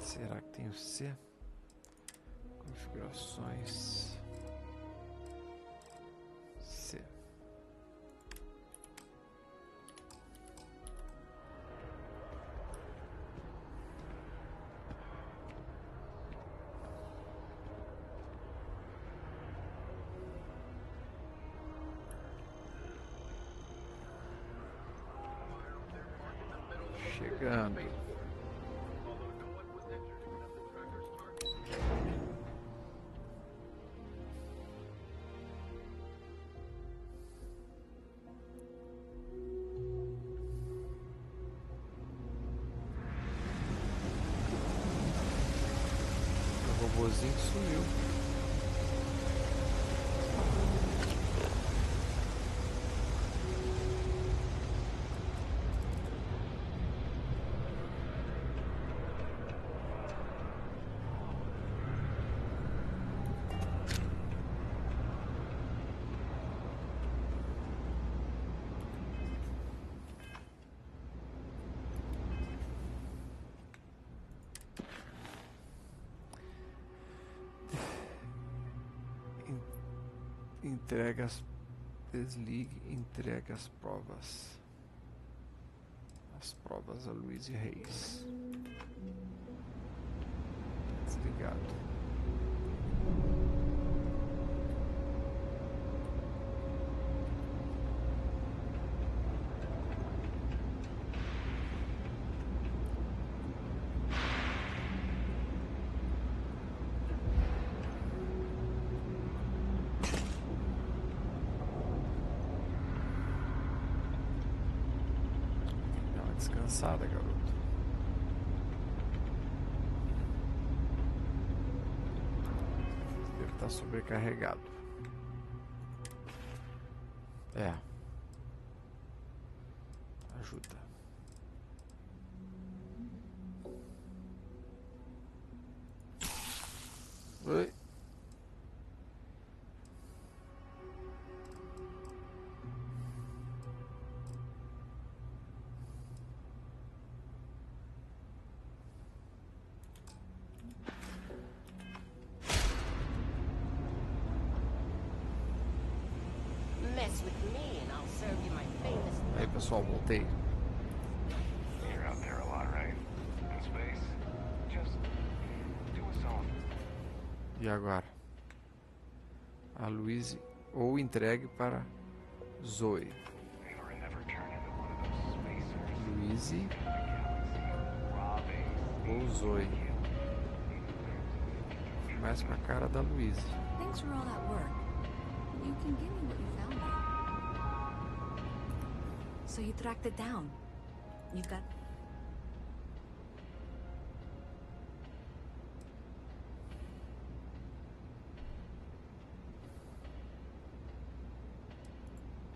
[SPEAKER 1] Será que tem o C? Configurações. C. Chegando. O robozinho sumiu. Entrega as... Desligue e entregue as provas. As provas a Luiz e Reis. Desligado. Descansada, garoto. Deve estar sobrecarregado. É. Ajuda. Oi. Aí, pessoal, voltei.
[SPEAKER 11] You're out there a lot, right? In space? Just do us all.
[SPEAKER 1] E agora? A Luiz ou entregue para Zoe. Luiz ou Zoe. Mais com a cara da Luiz.
[SPEAKER 10] Thanks for all that work. You can give me what you found me. So you tracked it down. You've got...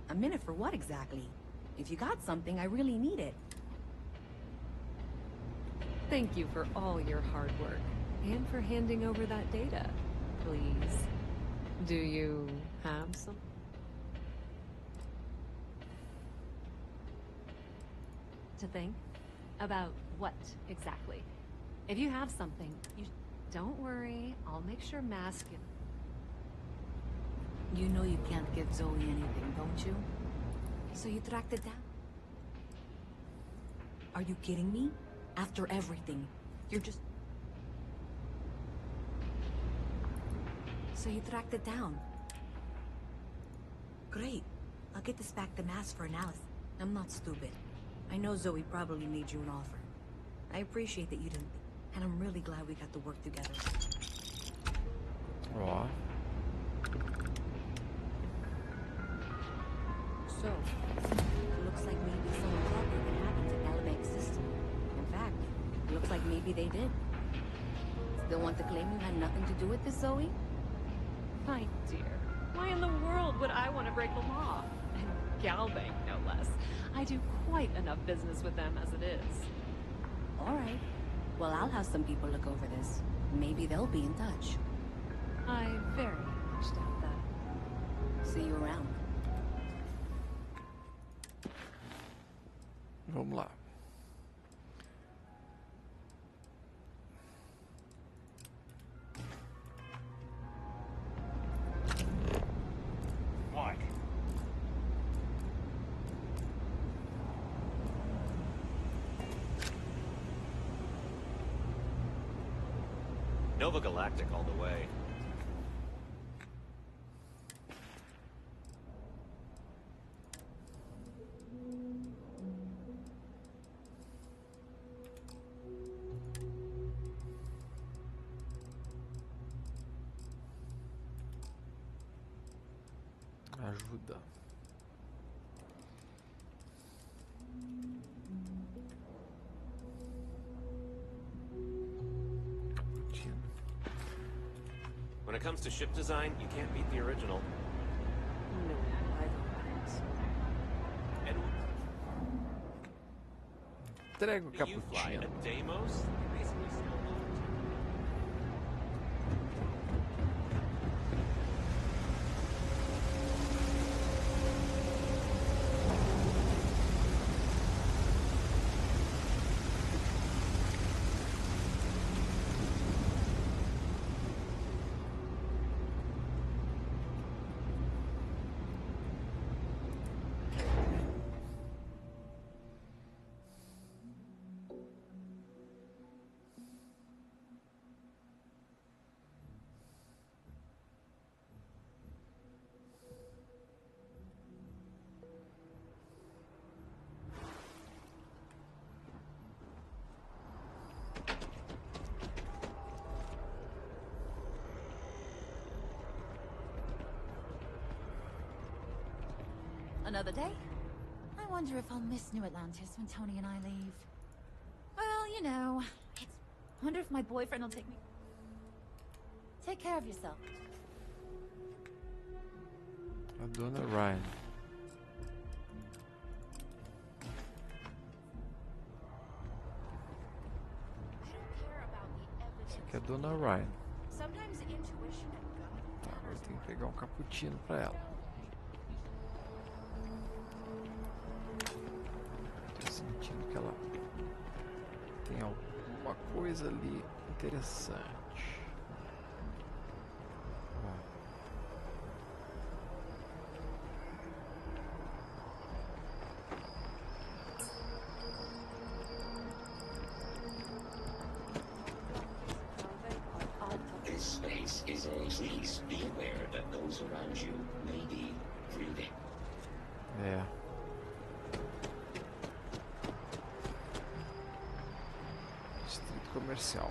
[SPEAKER 16] A minute for what exactly? If you got something, I really need it.
[SPEAKER 17] Thank you for all your hard work, and for handing over that data, please. Do you have some? To think? About what, exactly? If you have something, you... Don't worry, I'll make sure Mask...
[SPEAKER 16] You know you can't give Zoe anything, don't you? So you tracked it down? Are you kidding me? After everything, you're just... So you tracked it down? Great. I'll get this back to Mass for analysis. I'm not stupid. I know Zoe probably made you an offer. I appreciate that you didn't... And I'm really glad we got to work together.
[SPEAKER 1] Ó.
[SPEAKER 16] So, it looks like maybe someone thought they could hack into Galabank's system. In fact, it looks like maybe they did. Still want to claim you had nothing to do with this, Zoe?
[SPEAKER 17] My dear, why in the world would I want to break the law? And Galbank, no less. I do quite enough business with them as it is.
[SPEAKER 16] All right. Well, I'll have some people look over this. Maybe they'll be in touch.
[SPEAKER 17] I very much doubt that.
[SPEAKER 16] See you around.
[SPEAKER 1] Vamos lá.
[SPEAKER 11] What?
[SPEAKER 18] Nova Galactic all the way.
[SPEAKER 1] Ajuda.
[SPEAKER 18] When it comes to ship design, you can't beat the original.
[SPEAKER 12] No, I don't.
[SPEAKER 18] And
[SPEAKER 1] Entrega o
[SPEAKER 18] do you fly
[SPEAKER 1] cappuccino.
[SPEAKER 18] a Deimos? They basically still load.
[SPEAKER 10] Another day? I wonder if I'll miss New Atlantis when Tony and I leave. Well, you know, it's... Wonder if my boyfriend will take me... Take care of yourself.
[SPEAKER 1] A Dona Ryan. Essa aqui é a Dona Ryan. Tá, agora tem que pegar um cappuccino pra ela. Tô sentindo que ela tem alguma coisa ali interessante.
[SPEAKER 4] This space is a please be aware that those around you may be grieving.
[SPEAKER 1] É. Distrito comercial.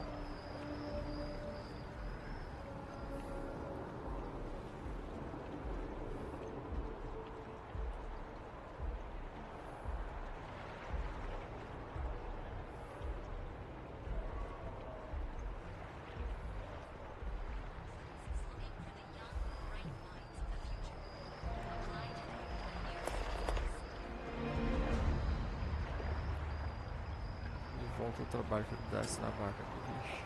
[SPEAKER 1] Volta ao trabalho que desce na vaca do lixo.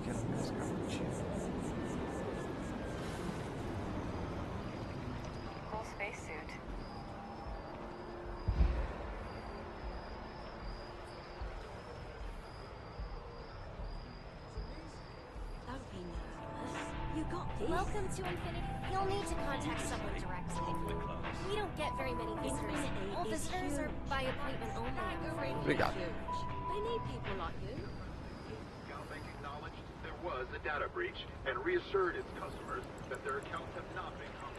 [SPEAKER 1] que era mesmo, garotinho?
[SPEAKER 8] Cool spacesuit.
[SPEAKER 19] Don't be nervous. You got this.
[SPEAKER 20] Welcome to Infinity. You'll need to contact someone directly. We don't get very many visitors.
[SPEAKER 19] Infinity
[SPEAKER 20] All
[SPEAKER 19] is
[SPEAKER 20] visitors are
[SPEAKER 19] huge.
[SPEAKER 20] by appointment only, I'm afraid.
[SPEAKER 1] Obrigado.
[SPEAKER 19] They need people like you.
[SPEAKER 5] Galbank acknowledged there was a data breach and reassured its customers that their accounts have not been compromised.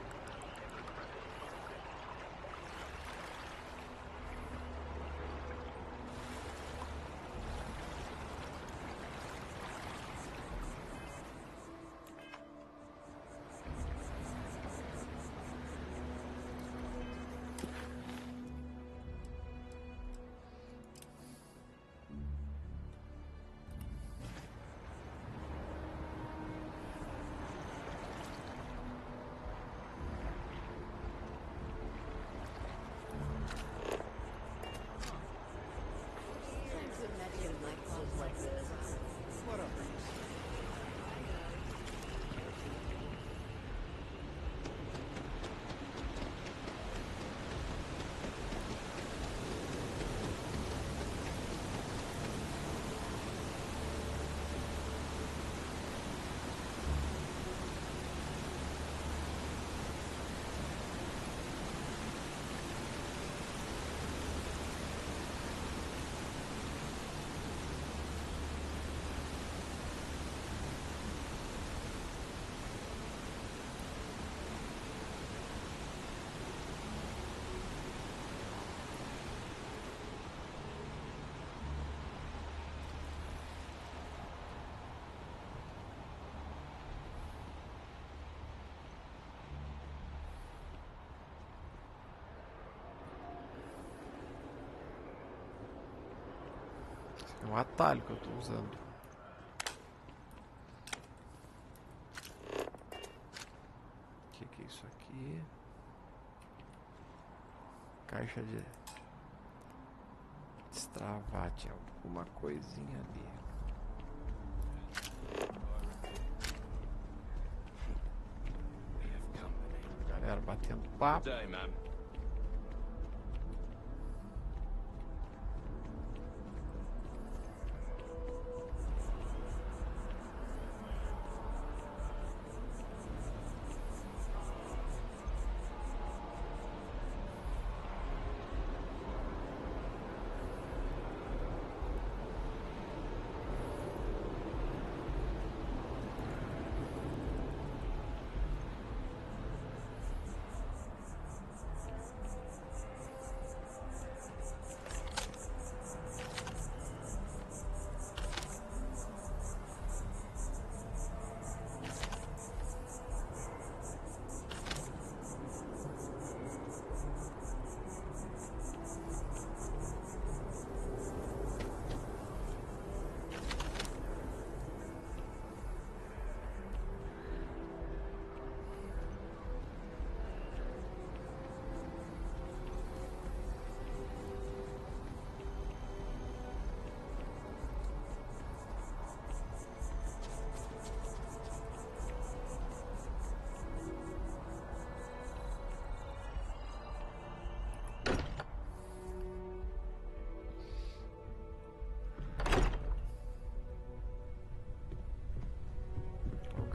[SPEAKER 1] É um atalho que eu tô usando. O que é isso aqui? Caixa de destravar, tinha alguma coisinha ali. Galera batendo papo.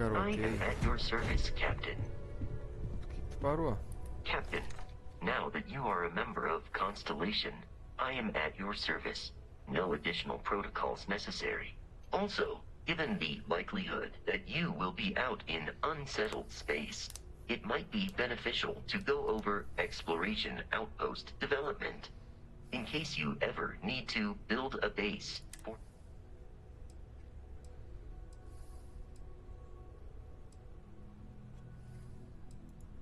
[SPEAKER 4] I am at your service, Captain.
[SPEAKER 1] Parou.
[SPEAKER 4] Captain, now that you are a member of Constellation, I am at your service. No additional protocols necessary. Also, given the likelihood that you will be out in unsettled space, it might be beneficial to go over exploration outpost development. In case you ever need to build a base for...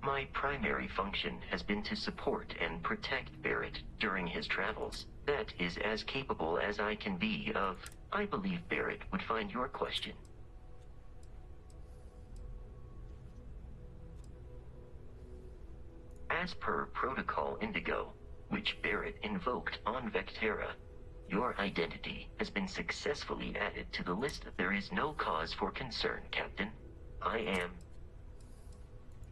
[SPEAKER 4] My primary function has been to support and protect Barrett during his travels. That is as capable as I can be of... I believe Barrett would find your question. As per Protocol Indigo, which Barrett invoked on Vectera, Your identity has been successfully added to the list. There is no cause for concern, Captain.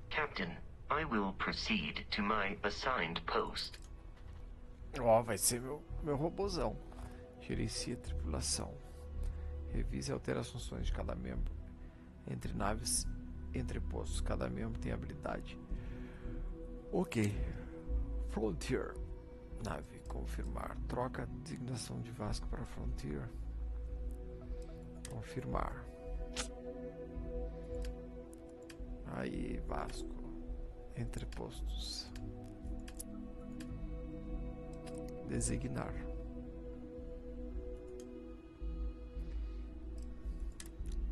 [SPEAKER 4] Captain, I will proceed to my assigned post.
[SPEAKER 1] Ó, vai ser meu robozão. Gerencie a tripulação. Revise e altere as funções de cada membro. Entre naves, entre postos. Cada membro tem habilidade. Ok. Frontier. Nave, confirmar. Troca a designação de Vasco para Frontier. Confirmar. Aí, Vasco. Entre postos. Designar.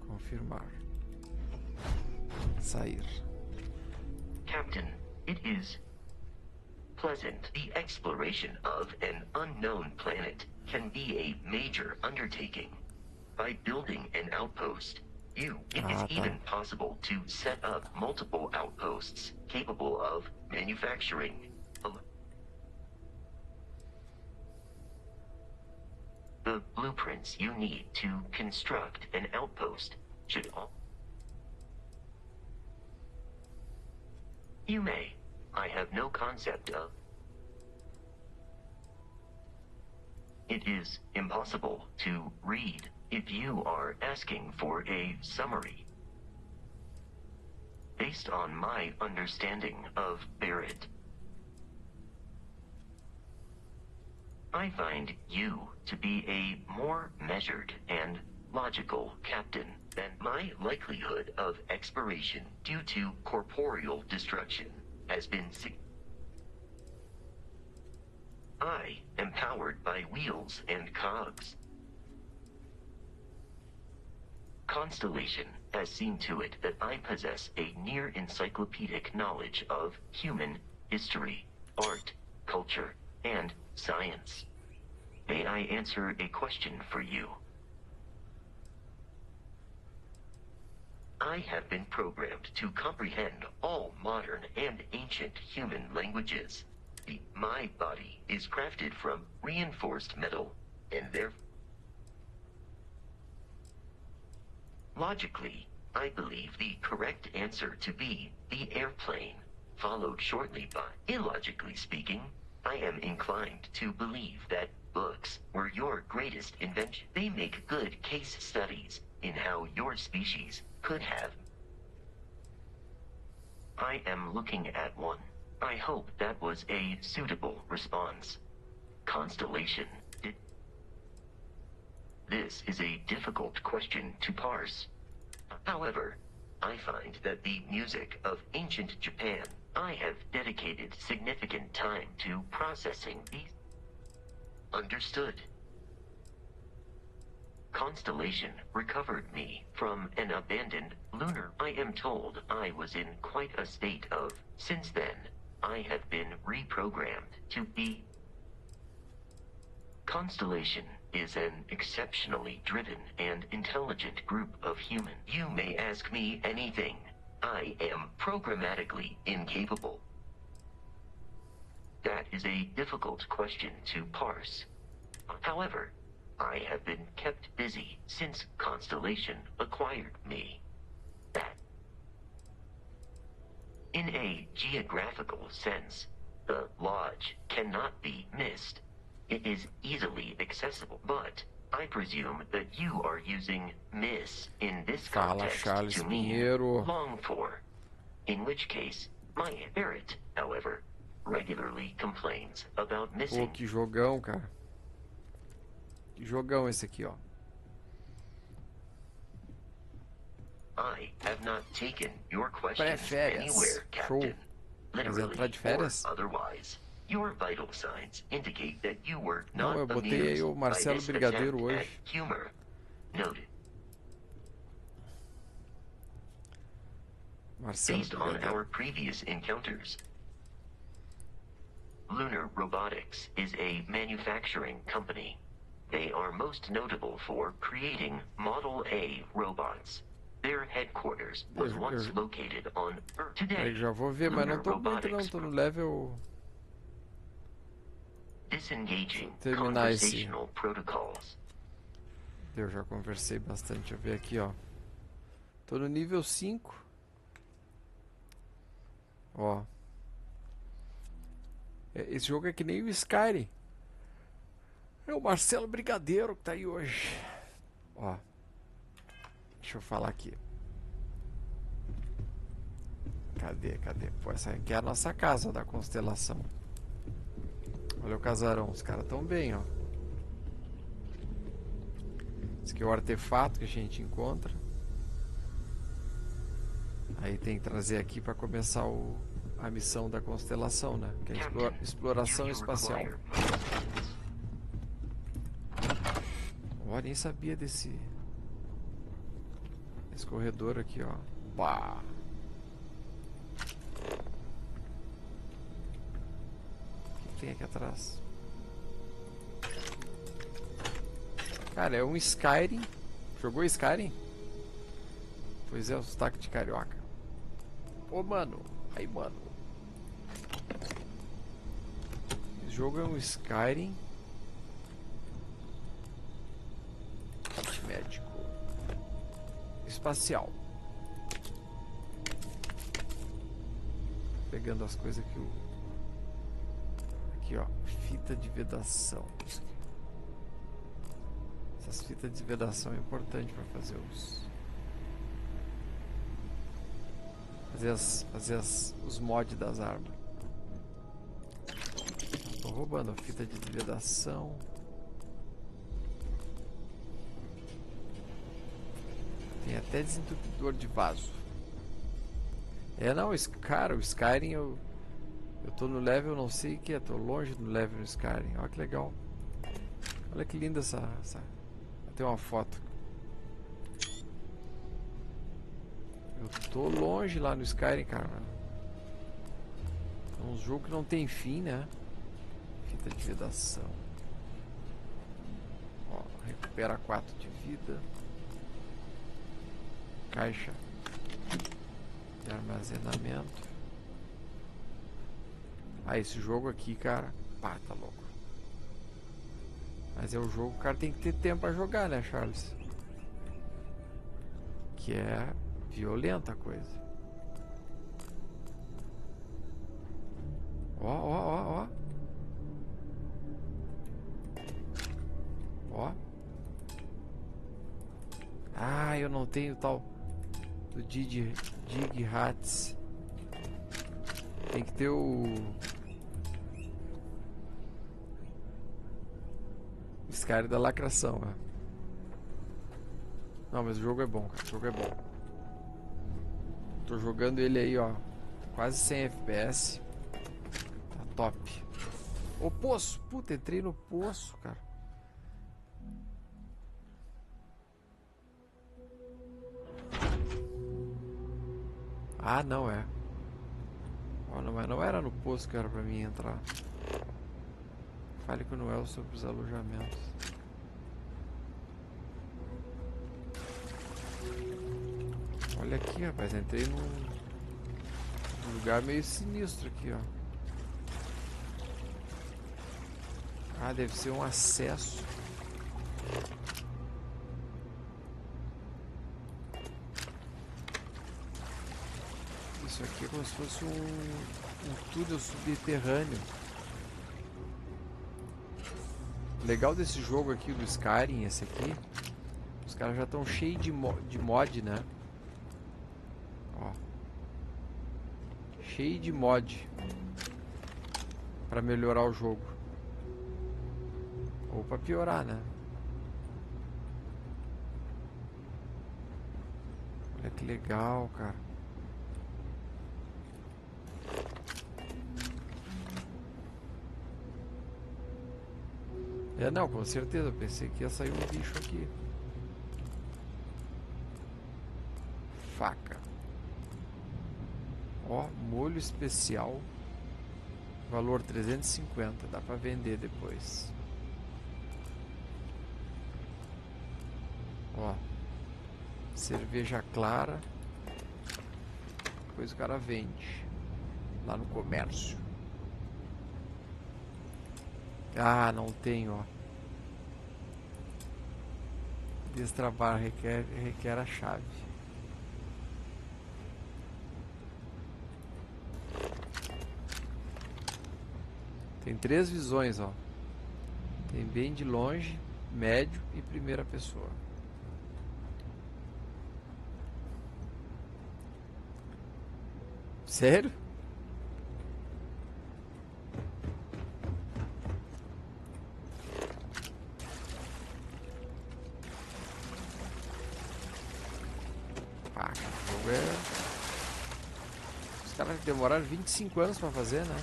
[SPEAKER 1] Confirmar. Sair.
[SPEAKER 4] Captain, it is pleasant. The exploration of an unknown planet can be a major undertaking. By building an outpost, it is even possible to set up multiple outposts capable of manufacturing. The blueprints you need to construct an outpost should all... You may. I have no concept of... It is impossible to read if you are asking for a summary. Based on my understanding of Barrett, I find you to be a more measured and logical captain than my likelihood of expiration due to corporeal destruction has been I am powered by wheels and cogs. Constellation has seen to it that I possess a near encyclopedic knowledge of human history, art, culture, and science. May I answer a question for you? I have been programmed to comprehend all modern and ancient human languages. My body is crafted from reinforced metal, and therefore... Logically, I believe the correct answer to be the airplane, followed shortly by... Illogically speaking, I am inclined to believe that books were your greatest invention. They make good case studies in how your species could have... I am looking at one. I hope that was a suitable response. Constellation. This is a difficult question to parse. However, I find that the music of ancient Japan, I have dedicated significant time to processing these. Understood. Constellation recovered me from an abandoned lunar. I am told I was in quite a state of... Since then, I have been reprogrammed to be... Constellation is an exceptionally driven and intelligent group of humans. You may ask me anything. I am programmatically incapable. That is a difficult question to parse. However, I have been kept busy since Constellation acquired me. In a geographical sense, the lodge cannot be missed. It is easily accessible, but I presume that you are using miss in this context to mean long for. In which case, my Barrett, however, regularly complains about missing.
[SPEAKER 1] Pô, que jogão, cara. Que jogão esse aqui, ó.
[SPEAKER 4] I have not taken your questions anywhere, Captain. Literally or otherwise. Your vital signs indicate that you were not amused by this attempt at humor. Noted. Based on our previous encounters, Lunar Robotics is a manufacturing company. They are most notable for creating Model A robots. Their headquarters was once located on Earth. Today,
[SPEAKER 1] já vou ver, mas não tô muito não, tô no level
[SPEAKER 4] Disengaging
[SPEAKER 1] Terminar esse.
[SPEAKER 4] conversational protocols.
[SPEAKER 1] Eu já conversei bastante. Deixa eu ver aqui, ó. Tô no nível 5. Ó. Esse jogo é que nem o Skyrim. É o Marcelo Brigadeiro que tá aí hoje. Ó. Deixa eu falar aqui. Cadê? Pô, essa aqui é a nossa casa da constelação. Olha o casarão. Os caras tão bem, ó. Esse aqui é o artefato que a gente encontra. Aí tem que trazer aqui para começar a missão da constelação, né? Que é a exploração espacial. Ó, nem sabia desse corredor aqui, ó. Pá. O que tem aqui atrás? Cara, é um Skyrim. Jogou Skyrim? Pois é, o sotaque de carioca. Ô, mano. Aí, mano. Esse jogo é um Skyrim. Médico. Espacial. Pegando as coisas que o... Aqui, ó. Fita de vedação. Essas fitas de vedação é importante para fazer os mods das armas. Tô roubando a fita de vedação. Tem até desentupidor de vaso. Não, cara, o Skyrim eu tô no level, não sei o que é, tô longe do level no Skyrim. Olha que legal. Olha que linda essa... Tem uma foto. Eu tô longe lá no Skyrim, cara. É um jogo que não tem fim, né? Fita de vedação. Ó, recupera 4 de vida. Caixa de armazenamento. Ah, esse jogo aqui, cara. Pá, tá louco. Mas é o jogo, o cara tem que ter tempo pra jogar, né, Charles? Que é violenta a coisa. Ó. Ó. Ah, eu não tenho tal do Dig Hats. Tem que ter o Skyrim da lacração, né? Não, mas o jogo é bom, cara. O jogo é bom. Tô jogando ele aí, ó. Quase 100 FPS. Tá top. Ô, poço. Puta, entrei no poço, cara. Ah, não é. Olha, mas não era no poço que era pra mim entrar. Fale com o Noel sobre os alojamentos. Olha aqui, rapaz. Entrei num lugar meio sinistro aqui, ó. Ah, deve ser um acesso. Isso aqui é como se fosse um túnel subterrâneo. O legal desse jogo aqui, do Skyrim, esse aqui, os caras já estão cheios de mod, né? Ó. Cheio de mod pra melhorar o jogo. Ou pra piorar, né? Olha que legal, cara. Não, com certeza. Eu pensei que ia sair um bicho aqui. Faca. Ó, molho especial. Valor 350. Dá pra vender depois. Ó. Cerveja clara. Depois o cara vende. Lá no comércio. Ah, não tem, ó. Destravar requer a chave. Tem 3 visões, ó. Tem bem de longe, médio e primeira pessoa. Sério? Ah, cara, o jogo é... Os caras demoraram 25 anos pra fazer, né?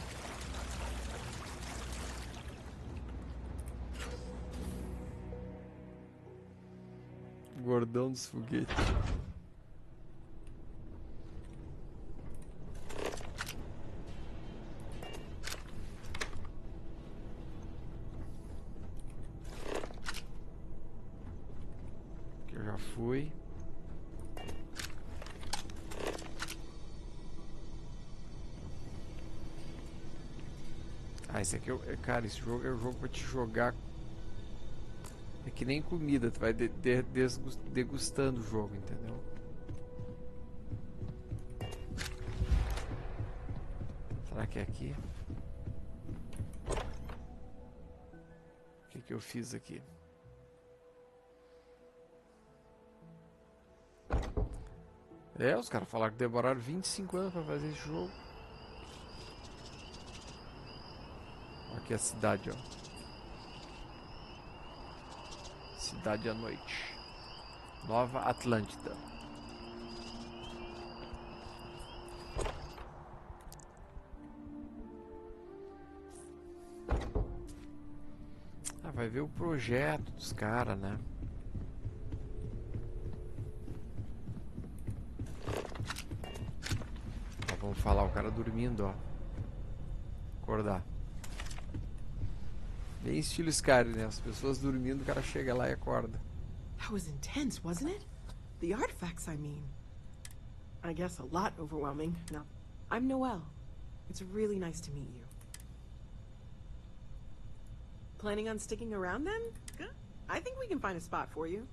[SPEAKER 1] Gordão dos foguetes. Que eu já fui. Ah, esse aqui é... Cara, esse jogo é o jogo pra te jogar. É que nem comida, tu vai degustando o jogo, entendeu? Será que é aqui? O que eu fiz aqui? É, os caras falaram que demoraram 25 anos pra fazer esse jogo. Aqui é a cidade, ó. Cidade à noite. Nova Atlântida. Ah, vai ver o projeto dos caras, né? Ó, vamos falar, o cara dormindo, ó. Acordar. Bem estilo Skyrim, né? As pessoas dormindo, o cara chega lá e acorda.
[SPEAKER 15] That was intense, wasn't it? The artifacts, I mean. I guess a lot overwhelming. Now, I'm Noelle. It's really nice to meet you. Planning on sticking around then? Good. I think we can find a spot for you.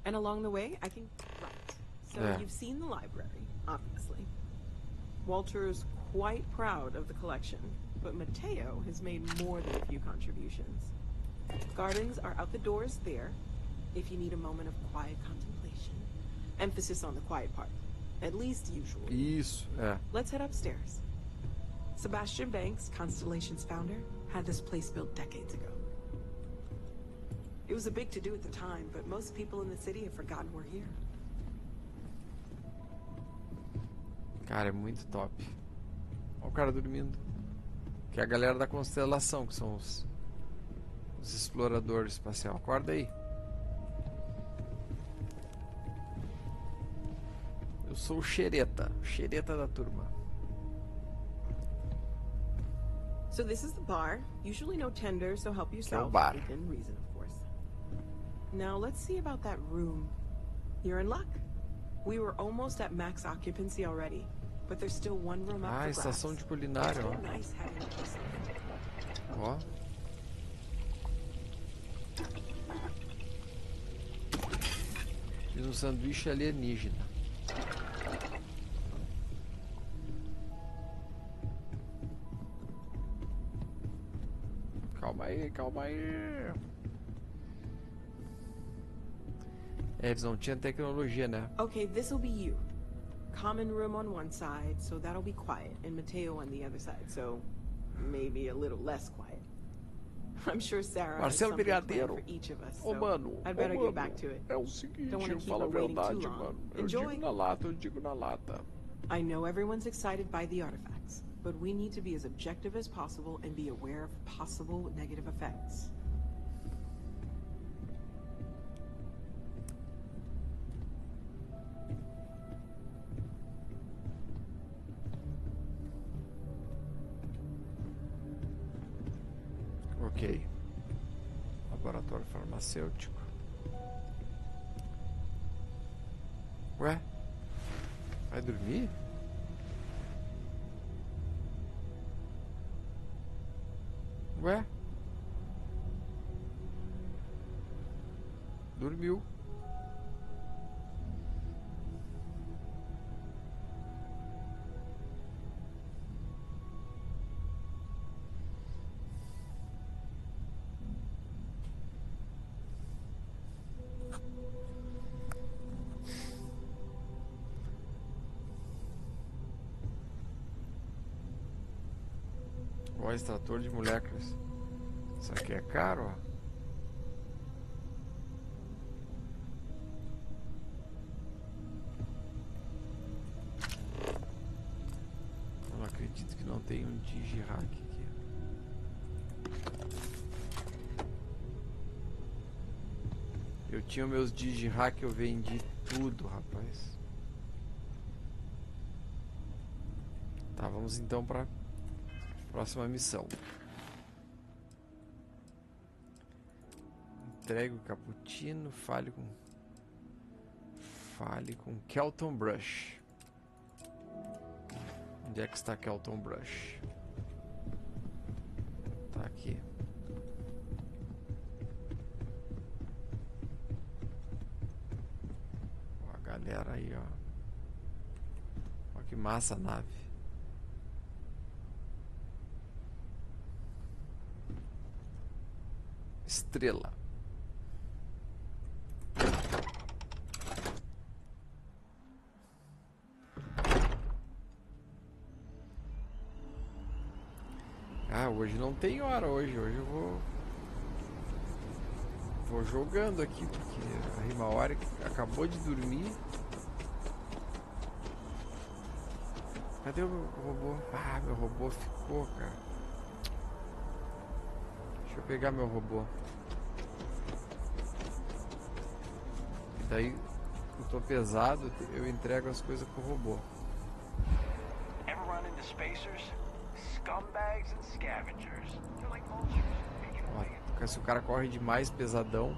[SPEAKER 15] And along the way, I can... Right. So
[SPEAKER 1] Yeah.
[SPEAKER 15] You've seen the library, obviously. Walter's quite proud of the collection, but Mateo has made more than a few contributions. Gardens are out the doors there, if you need a moment of quiet contemplation. Emphasis on the quiet part, at least usually.
[SPEAKER 1] Isso, é.
[SPEAKER 15] Let's head upstairs. Sebastian Banks, Constellation's founder, had this place built decades ago. It was a big to-do at the time, but most people in the city have forgotten we're here.
[SPEAKER 1] Cara, é muito top. Olha o cara dormindo. Que é a galera da constelação, que são os exploradores espacial. Acorda aí. Eu sou o xereta da turma.
[SPEAKER 15] So this is the bar. Usually no tender, so help yourself.
[SPEAKER 1] bar.
[SPEAKER 15] Within reason, of course. Now let's see about that room. You're in luck. We were almost at max occupancy already, but there's still one room up
[SPEAKER 1] Ah,
[SPEAKER 15] for
[SPEAKER 1] estação
[SPEAKER 15] grabs.
[SPEAKER 1] de culinária,
[SPEAKER 15] It's
[SPEAKER 1] ó.
[SPEAKER 15] been nice having a place like that.
[SPEAKER 1] Ó. Fiz um sanduíche alienígena. Calma aí, calma aí. É, eles não tinham tecnologia, né?
[SPEAKER 15] Okay, this'll be you. Common room on one side, so that'll be quiet, and Mateo on the other side, so maybe a little less quiet. I'm sure Sarah has
[SPEAKER 1] Marcelo
[SPEAKER 15] something planned
[SPEAKER 1] Brigadeiro.
[SPEAKER 15] for each of us,
[SPEAKER 1] Ô,
[SPEAKER 15] so
[SPEAKER 1] mano,
[SPEAKER 15] I'd better
[SPEAKER 1] ô,
[SPEAKER 15] get
[SPEAKER 1] mano,
[SPEAKER 15] back to it.
[SPEAKER 1] é o seguinte,
[SPEAKER 15] Don't wanna
[SPEAKER 1] eu
[SPEAKER 15] keep
[SPEAKER 1] falo a
[SPEAKER 15] her waiting too
[SPEAKER 1] verdade,
[SPEAKER 15] long.
[SPEAKER 1] mano. Eu
[SPEAKER 15] Enjoy.
[SPEAKER 1] digo na lata, eu digo na lata.
[SPEAKER 15] I know everyone's excited by the artifacts, but we need to be as objective as possible and be aware of possible negative effects.
[SPEAKER 1] Ok. Laboratório farmacêutico. Ué? Vai dormir? Ué? sumiu. Ó, extrator de moléculas. Isso aqui é caro, ó. Eu não acredito que não tem um digihack aqui. Eu tinha meus digihack, eu vendi tudo, rapaz. Tá, vamos então para próxima missão. Entregue o cappuccino, fale com Kelton Brush. Onde é que está Kelton Brush? Tá aqui. Ó, a galera aí, ó. Ó que massa a nave. Estrela. Ah, hoje não tem hora hoje. Hoje eu vou jogando aqui, porque a Himaori acabou de dormir. Cadê o meu robô? Ah, meu robô ficou, cara. Deixa eu pegar meu robô. E daí eu tô pesado, eu entrego as coisas pro robô.
[SPEAKER 11] Ever run into spacers? Scumbags and scavengers. They're like vultures.
[SPEAKER 1] Ó, se o cara corre demais pesadão,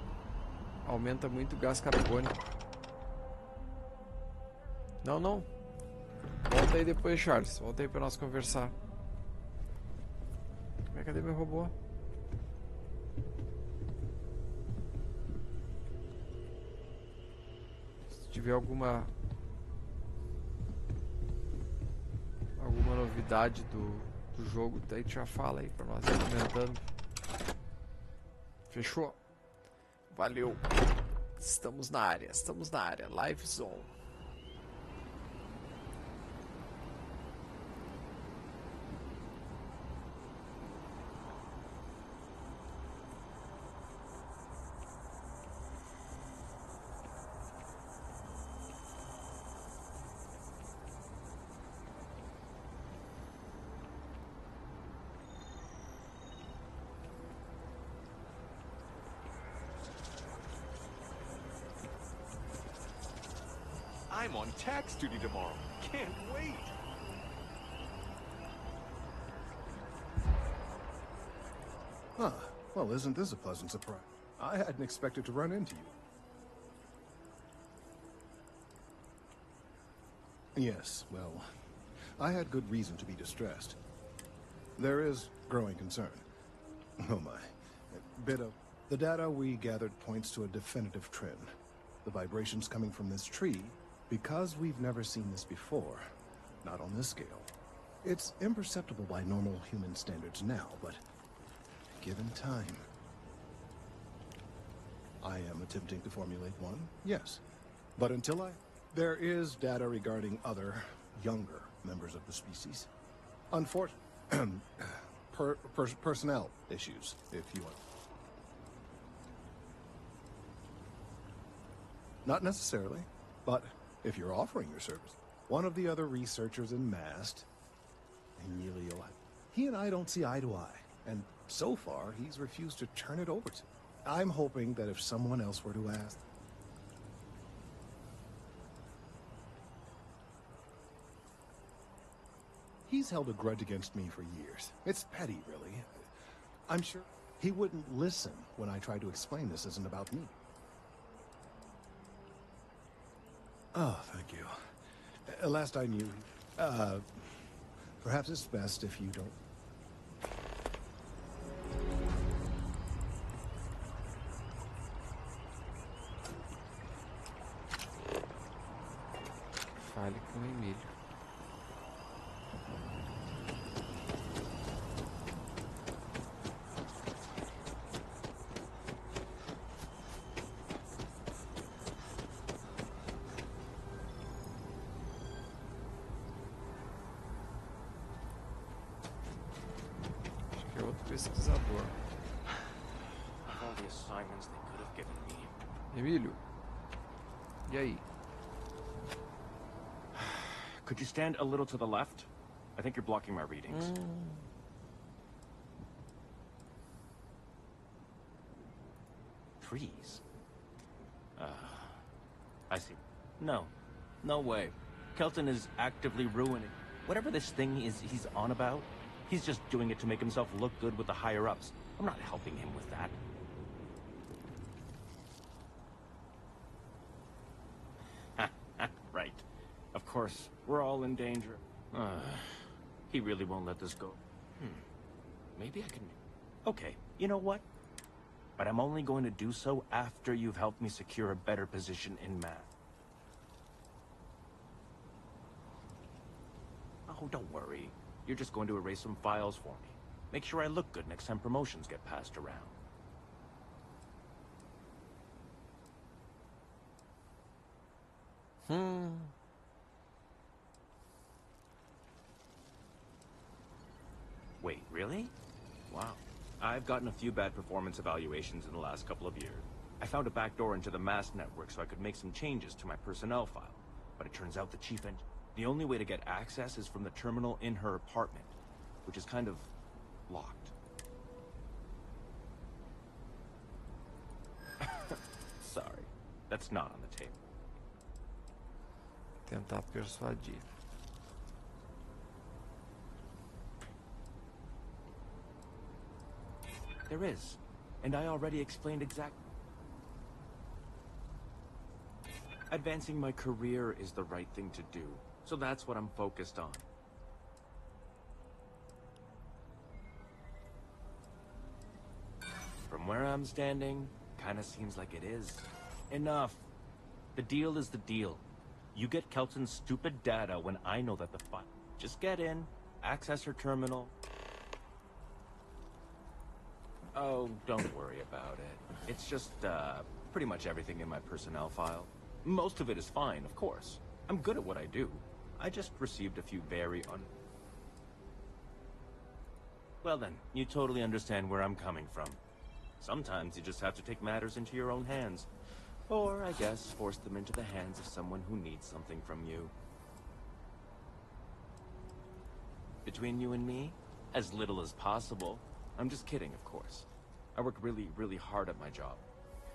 [SPEAKER 1] aumenta muito o gás carbônico. Não, não. Volta aí depois, Charles. Volta aí pra nós conversar. Cadê meu robô? Se tiver alguma novidade do jogo, daí já fala aí pra nós ir comentando. Fechou? Valeu. Estamos na área. Live Zone.
[SPEAKER 5] I'm on tax duty tomorrow. Can't wait.
[SPEAKER 21] Huh. Well, isn't this a pleasant surprise? I hadn't expected to run into you. Yes, well, I had good reason to be distressed. There is growing concern. Oh my. The data we gathered points to a definitive trend. The vibrations coming from this tree, because we've never seen this before, not on this scale. It's imperceptible by normal human standards now, but given time. I am attempting to formulate one, yes. But until there is data regarding other, younger members of the species. Unfortunately, personnel issues, if you want. Not necessarily, but if you're offering your service. One of the other researchers in MAST, Emilio, he and I don't see eye to eye, and so far he's refused to turn it over to me. I'm hoping that if someone else were to ask... He's held a grudge against me for years. It's petty, really. I'm sure he wouldn't listen when I tried to explain this isn't about me. Oh, thank you. Last I knew, perhaps it's best if you don't...
[SPEAKER 1] Fale com o Emílio. Acho que é outro pesquisador.
[SPEAKER 18] Of all the assignments they could have given me.
[SPEAKER 1] Emílio, e aí?
[SPEAKER 18] Could you stand a little to the left? I think you're blocking my readings. Trees. I see. No. No way. Kelton is actively ruining whatever this thing is he's on about. He's just doing it to make himself look good with the higher-ups. I'm not helping him with that. Right. Of course, we're all in danger. He really won't let this go. Maybe I can... Okay, you know what? But I'm only going to do so after you've helped me secure a better position in math. Oh, don't worry. You're just going to erase some files for me. Make sure I look good next time promotions get passed around. Wait, really? Wow. I've gotten a few bad performance evaluations in the last couple of years. I found a backdoor into the mass network so I could make some changes to my personnel file. But it turns out the only way to get access is from the terminal in her apartment, which is kind of locked. Sorry, that's not on the table.
[SPEAKER 1] Tentar persuadir.
[SPEAKER 18] There is, and I already explained exactly. Advancing my career is the right thing to do, so that's what I'm focused on. From where I'm standing, kinda seems like it is. Enough. The deal is the deal. You get Kelton's stupid data when I know that the file. Just get in, access her terminal. Oh, don't worry about it. It's just, pretty much everything in my personnel file. Most of it is fine, of course. I'm good at what I do. I just received a few very Well then, you totally understand where I'm coming from. Sometimes you just have to take matters into your own hands. Or, I guess, force them into the hands of someone who needs something from you. Between you and me, as little as possible. I'm just kidding, of course. I work really, really hard at my job.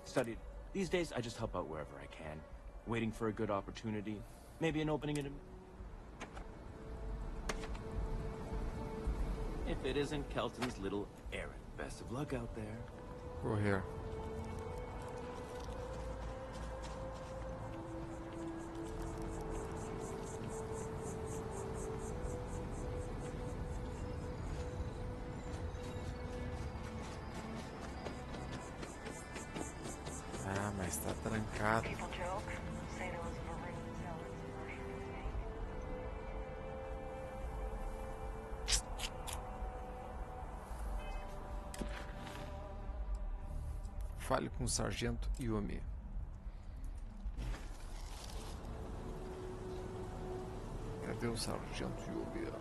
[SPEAKER 18] Studied. These days, I just help out wherever I can. Waiting for a good opportunity. Maybe an opening in a... If it isn't Kelton's little errand. Best of luck out there.
[SPEAKER 1] We're here. Ah, mas tá trancado.
[SPEAKER 8] People joke, say there was Varun Zealot's version of me.
[SPEAKER 1] Fale com o Sargento Yumi. Cadê o Sargento Yumi?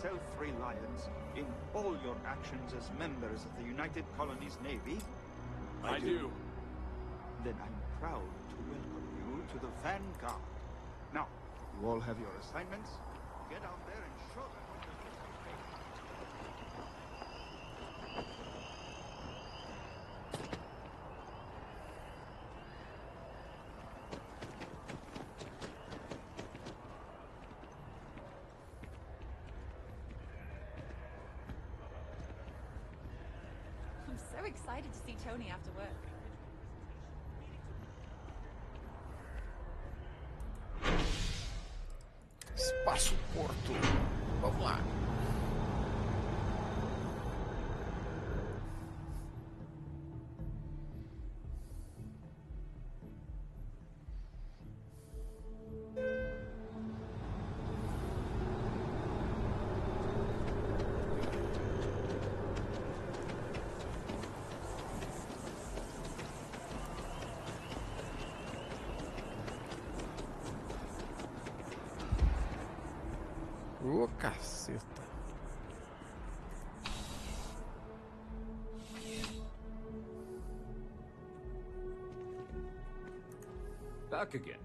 [SPEAKER 6] Self-reliance in all your actions as members of the United Colonies Navy?
[SPEAKER 5] I do.
[SPEAKER 6] then I'm proud to welcome you to the Vanguard. Now, you all have your assignments. Get out there and show them what you're
[SPEAKER 10] I'm so excited to see Tony after work.
[SPEAKER 1] Espaço Porto. Vamos lá. Ô, caceta.
[SPEAKER 2] Back again.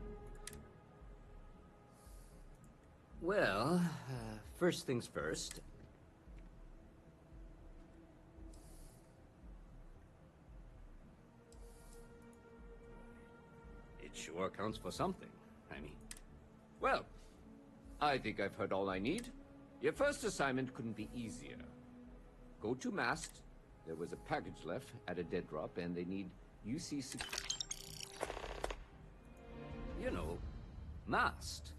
[SPEAKER 2] Well, first things first. It sure counts for something, I mean. Well, I think I've heard all I need. Your first assignment couldn't be easier. Go to Mast. There was a package left at a dead drop, and they need UC... You know, Mast.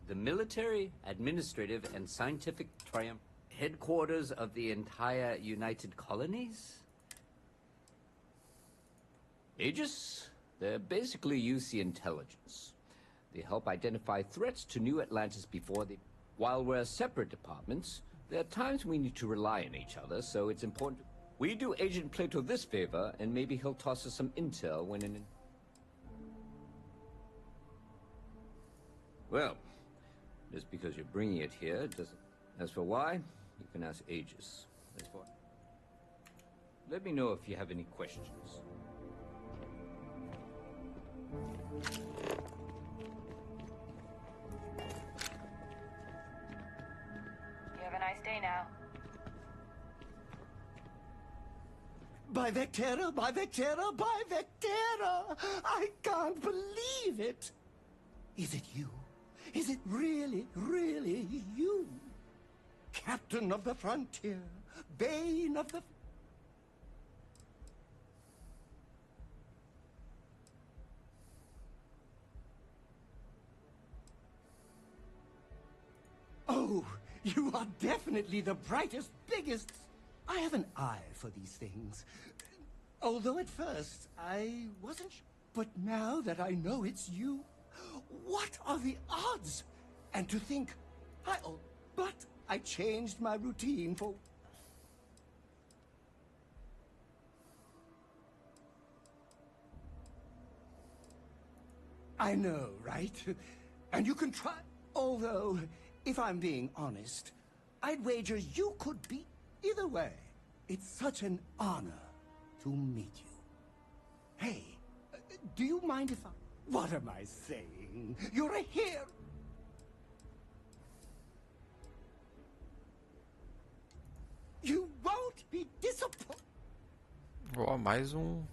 [SPEAKER 2] The military, administrative, and scientific triumph headquarters of the entire United Colonies? Aegis? They're basically UC intelligence. They help identify threats to New Atlantis before they... While we're separate departments, there are times we need to rely on each other, so it's important... We do Agent Plato this favor, and maybe he'll toss us some intel when in... Well, just because you're bringing it here doesn't... As for why, you can ask Aegis. As for... Let me know if you have any questions.
[SPEAKER 8] You have a nice day now.
[SPEAKER 22] By Vectera, by Vectera, by Vectera! I can't believe it! Is it you? Is it really, really you? Captain of the frontier, Bane of the... Oh, you are definitely the brightest, biggest... I have an eye for these things. Although at first, I wasn't sure. But now that I know it's you, what are the odds? And to think, but I changed my routine for... I know, right? And you can try... Although, if I'm being honest, I'd wager you could be... Either way, it's such an honor to meet you. Hey, do you mind if I... What am I saying? You're a hero! You won't be disappointed!
[SPEAKER 1] Ó, mais um...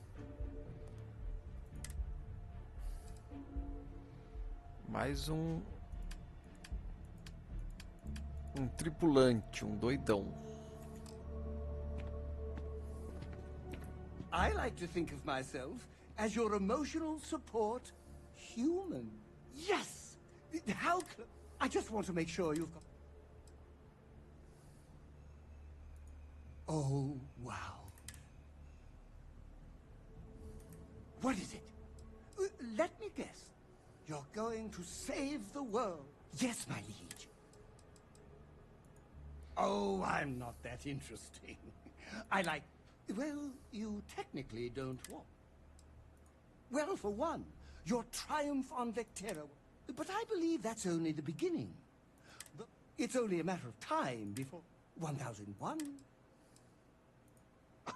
[SPEAKER 1] Mais um... Um tripulante, um doidão.
[SPEAKER 22] I like to think of myself as your emotional support human. Yes! How I just want to make sure you've got... Oh, wow. What is it? Let me guess. You're going to save the world. Yes, my liege. Oh, I'm not that interesting. I like... Well, you technically don't want. Well, for one, your triumph on Vectera. But I believe that's only the beginning. It's only a matter of time before 1001.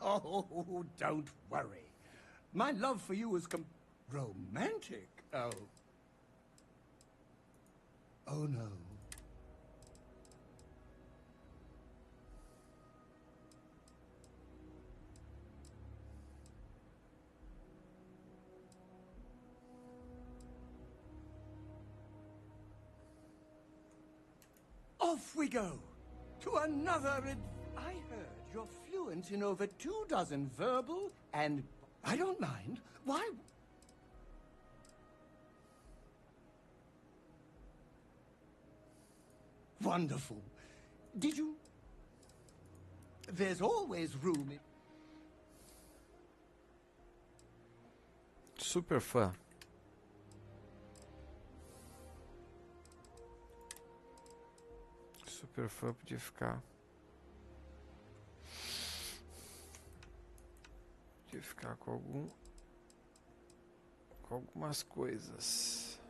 [SPEAKER 22] Oh, don't worry. My love for you is Romantic? Oh. Oh no. Off we go! To another I heard you're fluent in over 24 verbal and... I don't mind. Why? Wonderful. Did you... There's always room in...
[SPEAKER 1] Super fã. Super fã podia ficar. Podia ficar com algumas coisas.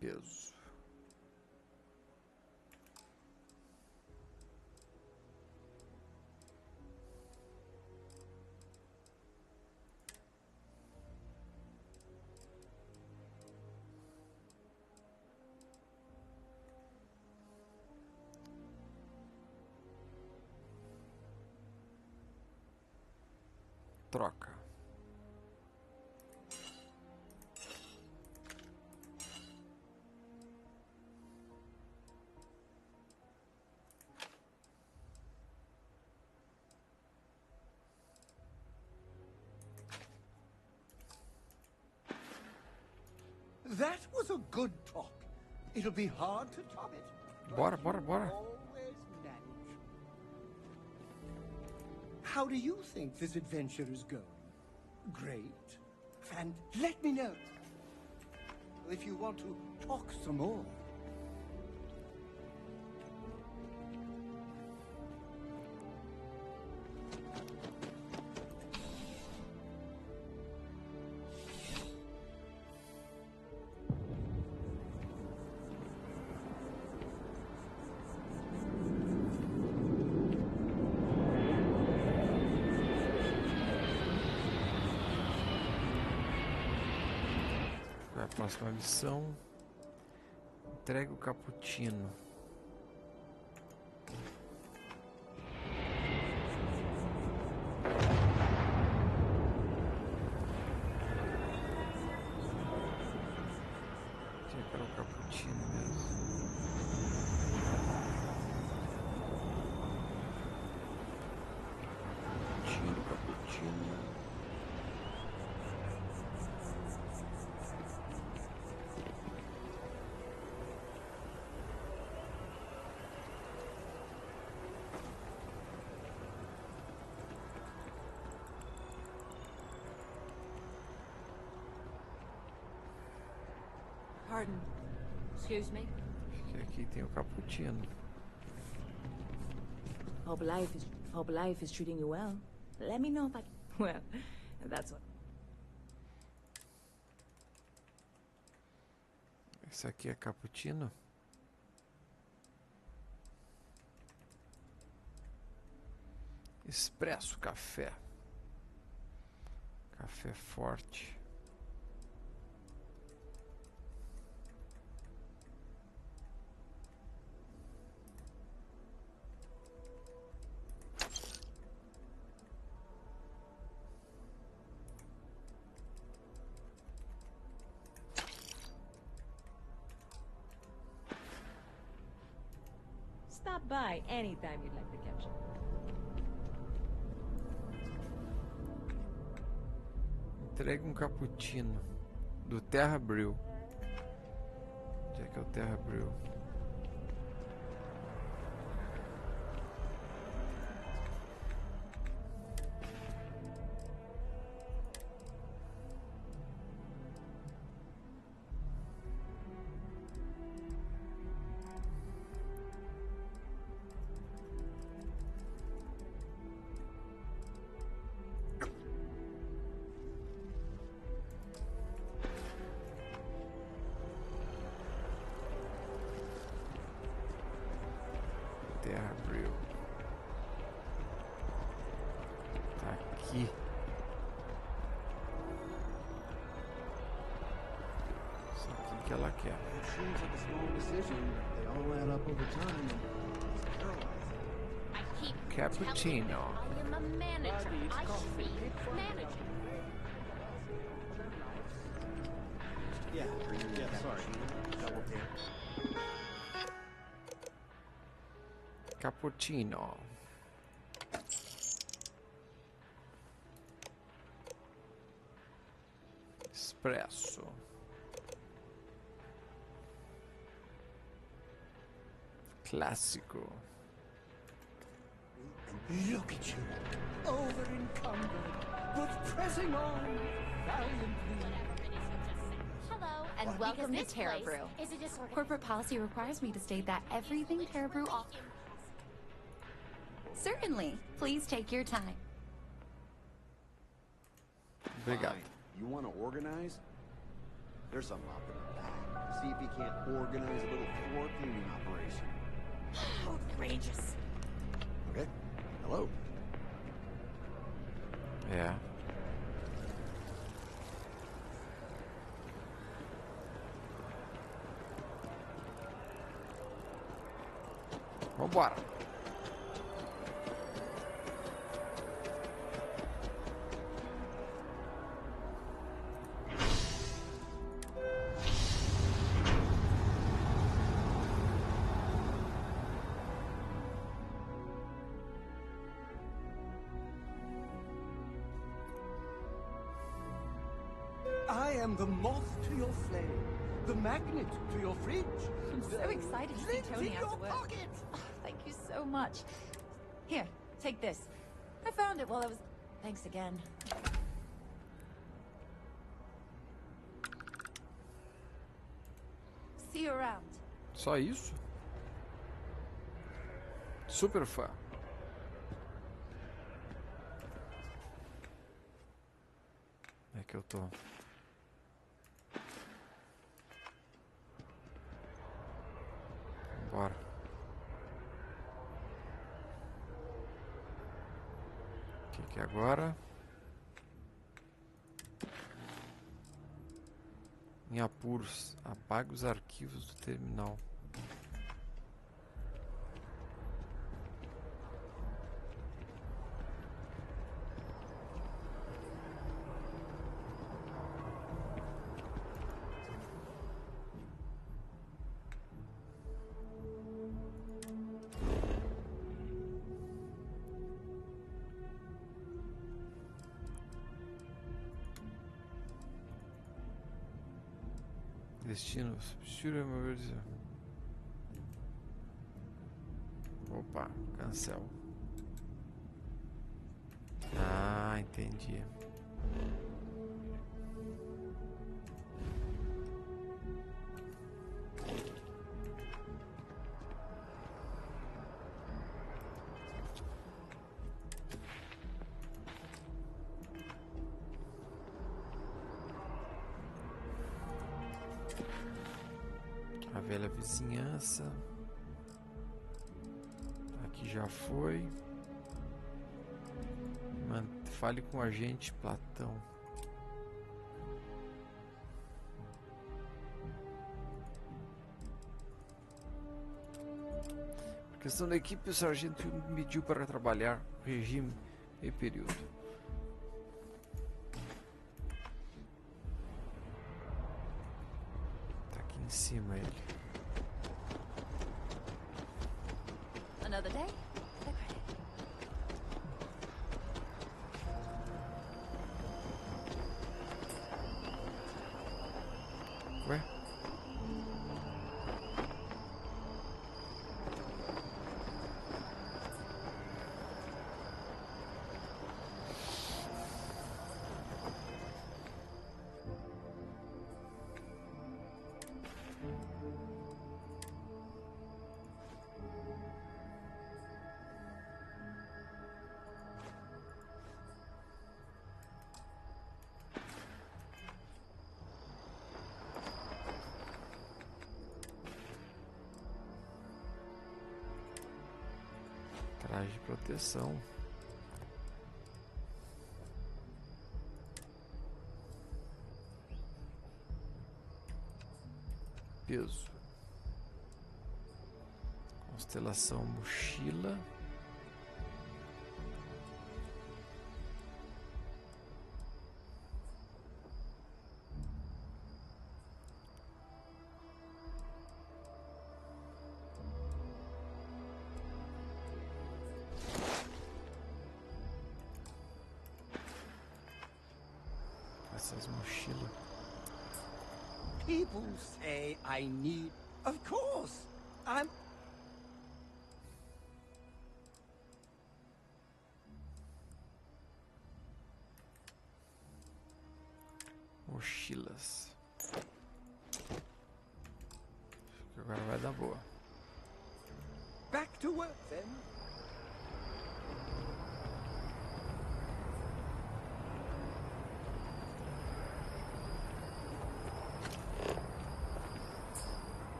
[SPEAKER 1] Peso. Troca.
[SPEAKER 22] That was a good talk. It'll be hard to top it.
[SPEAKER 1] Bora, bora, bora.
[SPEAKER 22] Always manage. How do you think this adventure is going? Great. And let me know if you want to talk some more.
[SPEAKER 1] Próxima missão. Entrega o cappuccino. Tinha que era o cappuccino mesmo. Cappuccino.
[SPEAKER 16] Pardon. Excuse me?
[SPEAKER 1] Que aqui tem o cappuccino.
[SPEAKER 12] Hope life is treating you well. Let me know if I... Well, that's what...
[SPEAKER 1] Esse aqui é cappuccino? Expresso café. Café forte.
[SPEAKER 12] Stop by anytime you'd like to catch up.
[SPEAKER 1] Entrega um cappuccino do Terra Brew. Onde é que é o Terra Brew? que ela quer.
[SPEAKER 6] It seems like a small decision. They all add up over time and it's paralyzing.
[SPEAKER 1] Cappuccino.
[SPEAKER 20] I am a manager. I should be managing.
[SPEAKER 6] Yeah, sorry. Double take.
[SPEAKER 1] Cappuccino. Espresso. Clássico.
[SPEAKER 22] Look at you, over-encumbered, but pressing on valiantly.
[SPEAKER 10] Hello, and welcome to Terra Brew.
[SPEAKER 20] Is a disorganized.
[SPEAKER 10] Corporate policy requires me to state that everything Terra Brew offers. Certainly. Please take your time.
[SPEAKER 1] Obrigado.
[SPEAKER 3] Fine. You want to organize? There's something up in the back. See if you can't organize a little floor cleaning operation.
[SPEAKER 20] Outrageous.
[SPEAKER 3] Okay. Hello.
[SPEAKER 1] É. Vambora.
[SPEAKER 22] I am the moth to your flame, the magnet to your fridge.
[SPEAKER 10] I'm so excited to see Tony after work. Oh, thank you so much. Here, take this. I found it while I was... Thanks again. See you around.
[SPEAKER 1] Só isso? Super fã. É que eu tô. Bora. O que é agora? Em apuros, apague os arquivos do terminal. Destino, substituir meu verde. Opa, cancel. Ah, entendi. A velha vizinhança. Aqui já foi. Fale com o agente Platão. Por questão da equipe, o sargento me pediu para trabalhar regime e período. Tá aqui em cima ele.
[SPEAKER 10] Another day?
[SPEAKER 1] Ué? Traje de proteção. Peso. Constelação mochila. Essas mochilas.
[SPEAKER 22] People say I need... Of course! I'm...
[SPEAKER 1] Mochilas. Agora vai dar boa.
[SPEAKER 22] Back to work, then.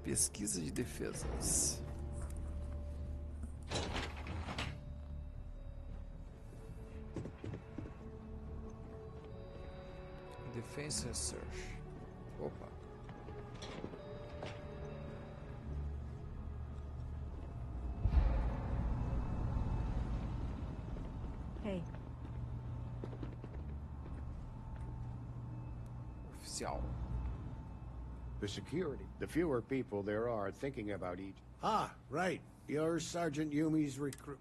[SPEAKER 1] Pesquisa de defesas. Defense Research. Opa.
[SPEAKER 12] Hey.
[SPEAKER 1] Oficial.
[SPEAKER 9] The security. The fewer people there are thinking about each.
[SPEAKER 14] Ah, right. You're Sergeant Yumi's recruit.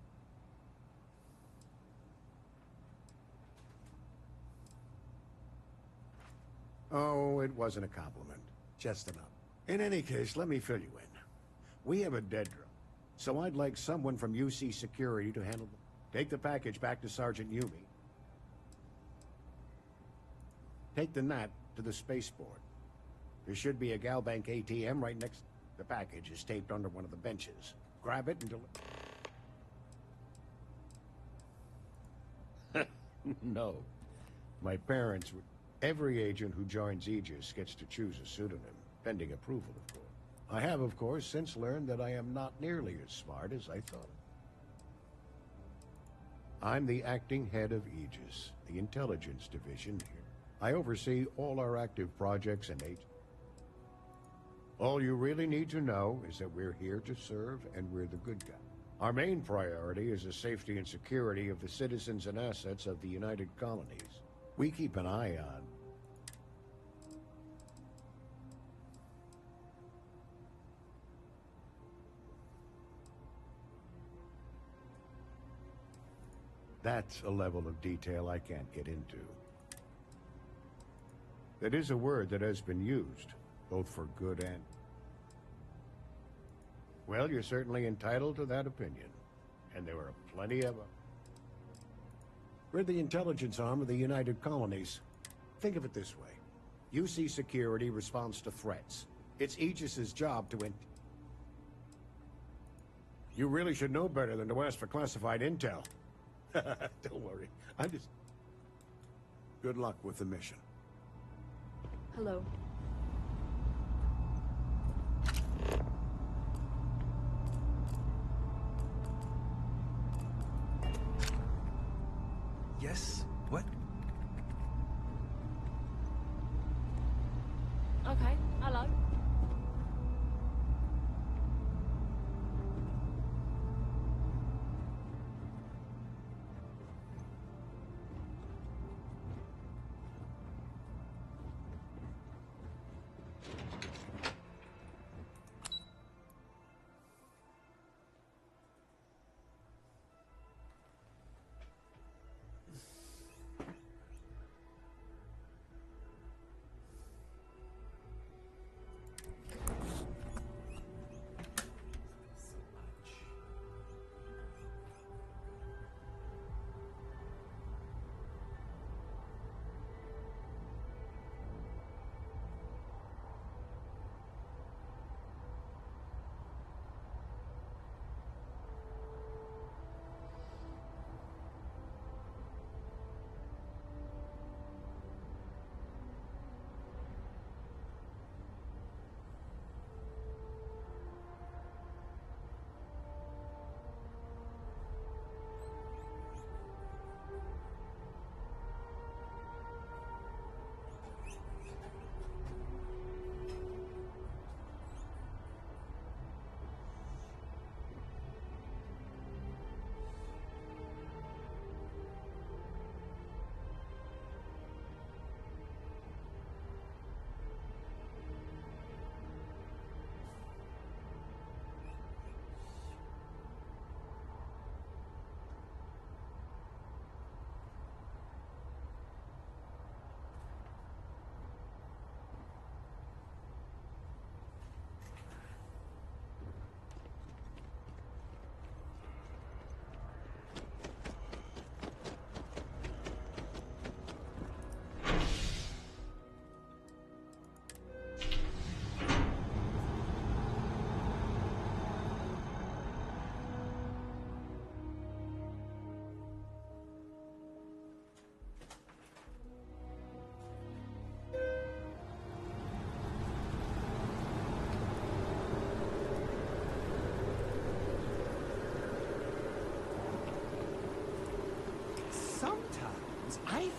[SPEAKER 9] Oh, it wasn't a compliment. Just enough. In any case, let me fill you in. We have a dead drone, so I'd like someone from UC Security to handle them. Take the package back to Sergeant Yumi. Take the NAT to the spaceport. There should be a Galbank ATM right next. The package is taped under one of the benches. Grab it and deliver. No. My parents would... Every agent who joins Aegis gets to choose a pseudonym, pending approval, of course. I have, of course, since learned that I am not nearly as smart as I thought. I'm the acting head of Aegis, the intelligence division here. I oversee all our active projects and agents. All you really need to know is that we're here to serve, and we're the good guys. Our main priority is the safety and security of the citizens and assets of the United Colonies. We keep an eye on... That's a level of detail I can't get into. That is a word that has been used, both for good and... Well, you're certainly entitled to that opinion. And there are plenty of them. We're the intelligence arm of the United Colonies. Think of it this way. UC Security responds to threats. It's Aegis's job to... You really should know better than to ask for classified intel. Don't worry. I'm just... Good luck with the mission.
[SPEAKER 12] Hello.
[SPEAKER 14] Yes? What?
[SPEAKER 17] Okay, hello.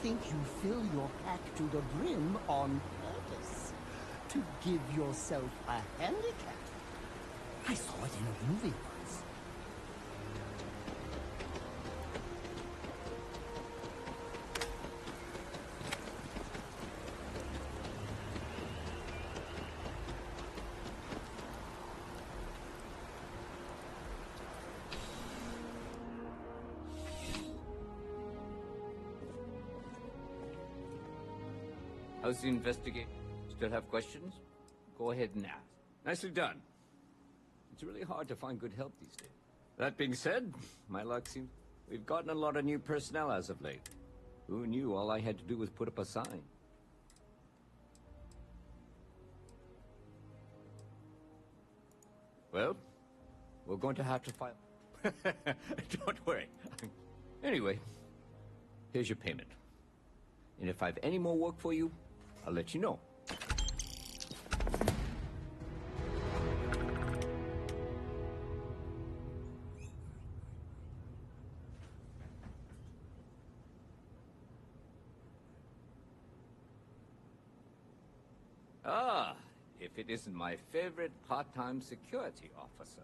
[SPEAKER 7] think you fill your pack to the brim on purpose. To give yourself a handicap. I saw it in a movie once.
[SPEAKER 2] How's the investigation? Still have questions? Go ahead and ask. Nicely done. It's really hard to find good help these days. That being said, my luck seems we've gotten a lot of new personnel as of late. Who knew all I had to do was put up a sign? Well, we're going to have to file. Don't worry. Anyway, here's your payment. And if I have any more work for you, I'll let you know. Ah, if it isn't my favorite part-time security officer.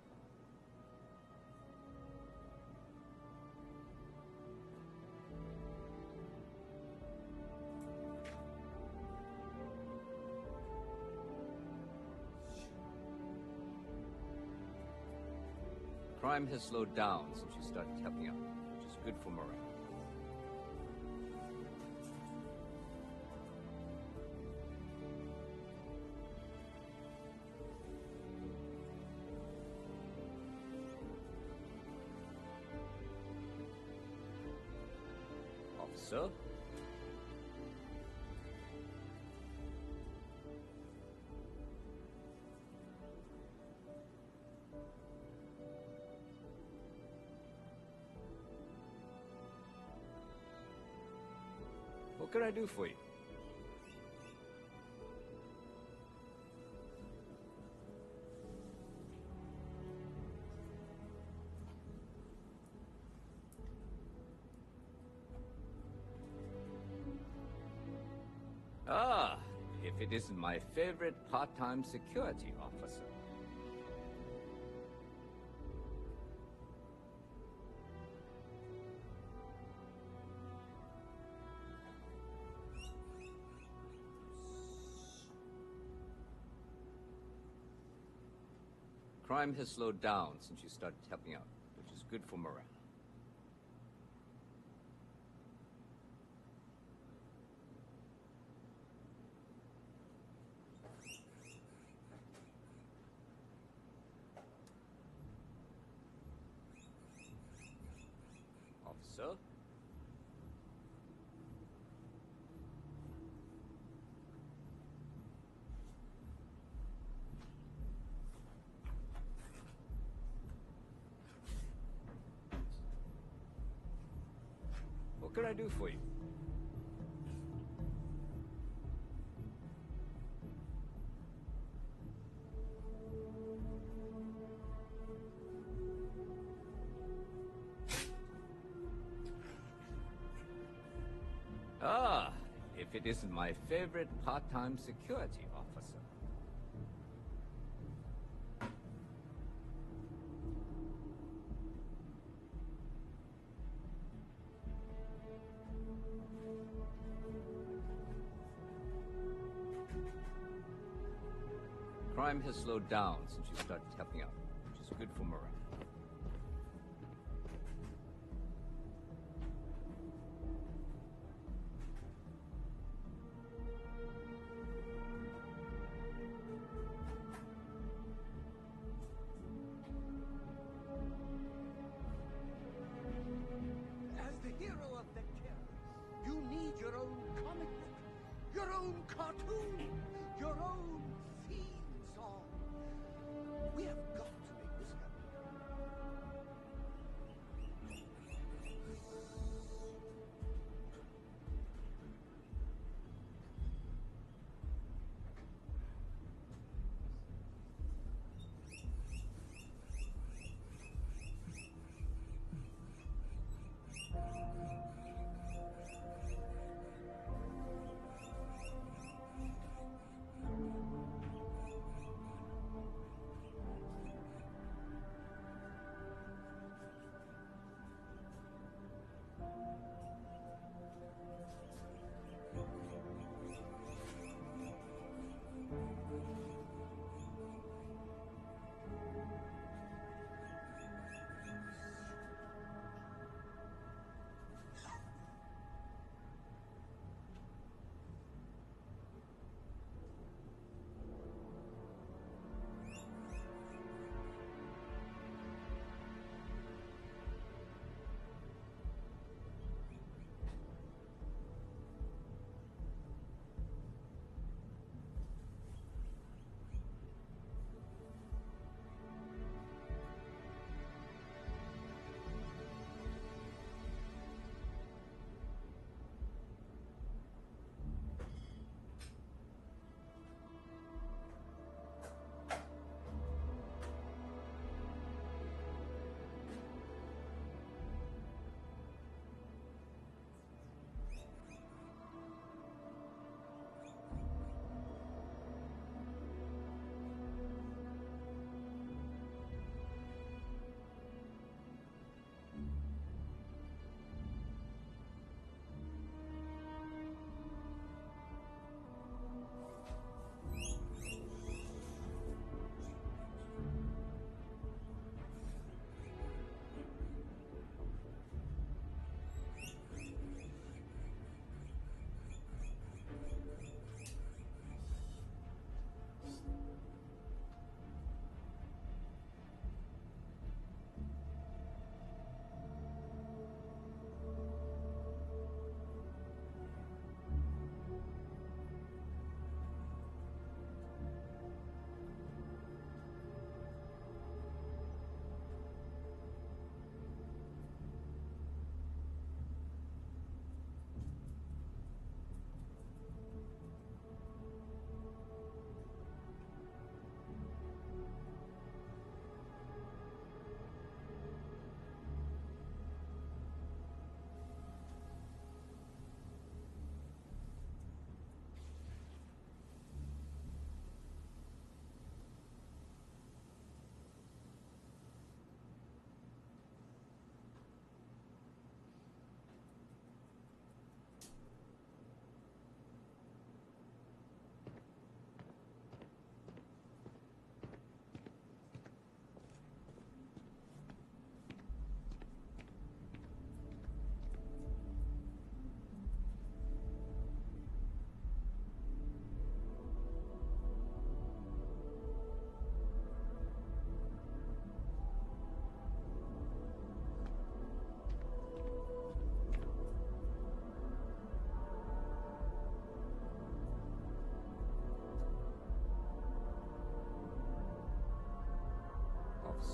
[SPEAKER 2] Crime has slowed down since you started helping out, which is good for morale. Officer? What can I do for you? Ah, if it isn't my favorite part-time security officer. Crime has slowed down since you started helping out, which is good for morale. Officer? What can I do for you? Ah, if it isn't my favorite part-time security officer. Crime has slowed down since you started helping out, which is good for morale.
[SPEAKER 7] As the hero of Vectera, you need your own comic book, your own cartoon, your own theme song. We have got to make this happen.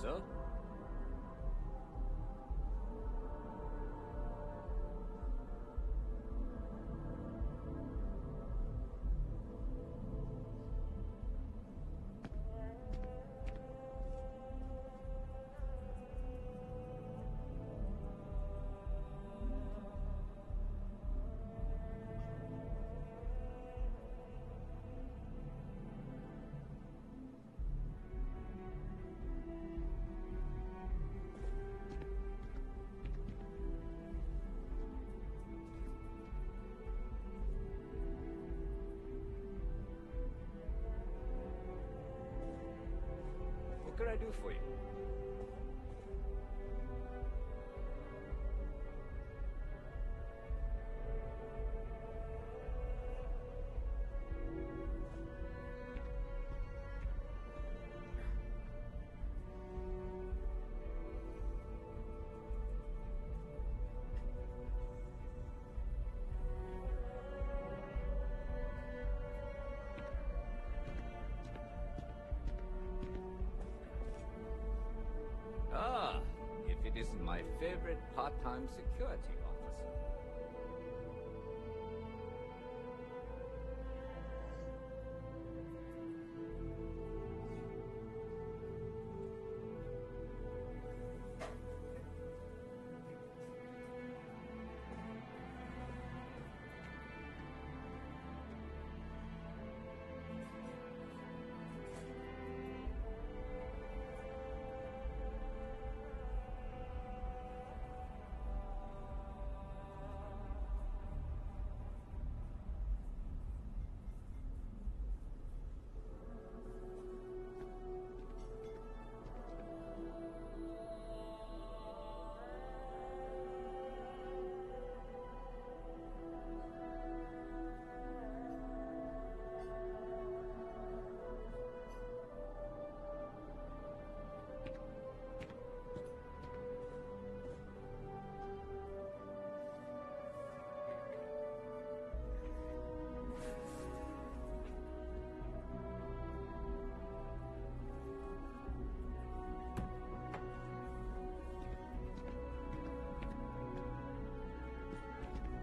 [SPEAKER 2] sir. What can I do for you? Ah, if it isn't my favorite part-time security officer.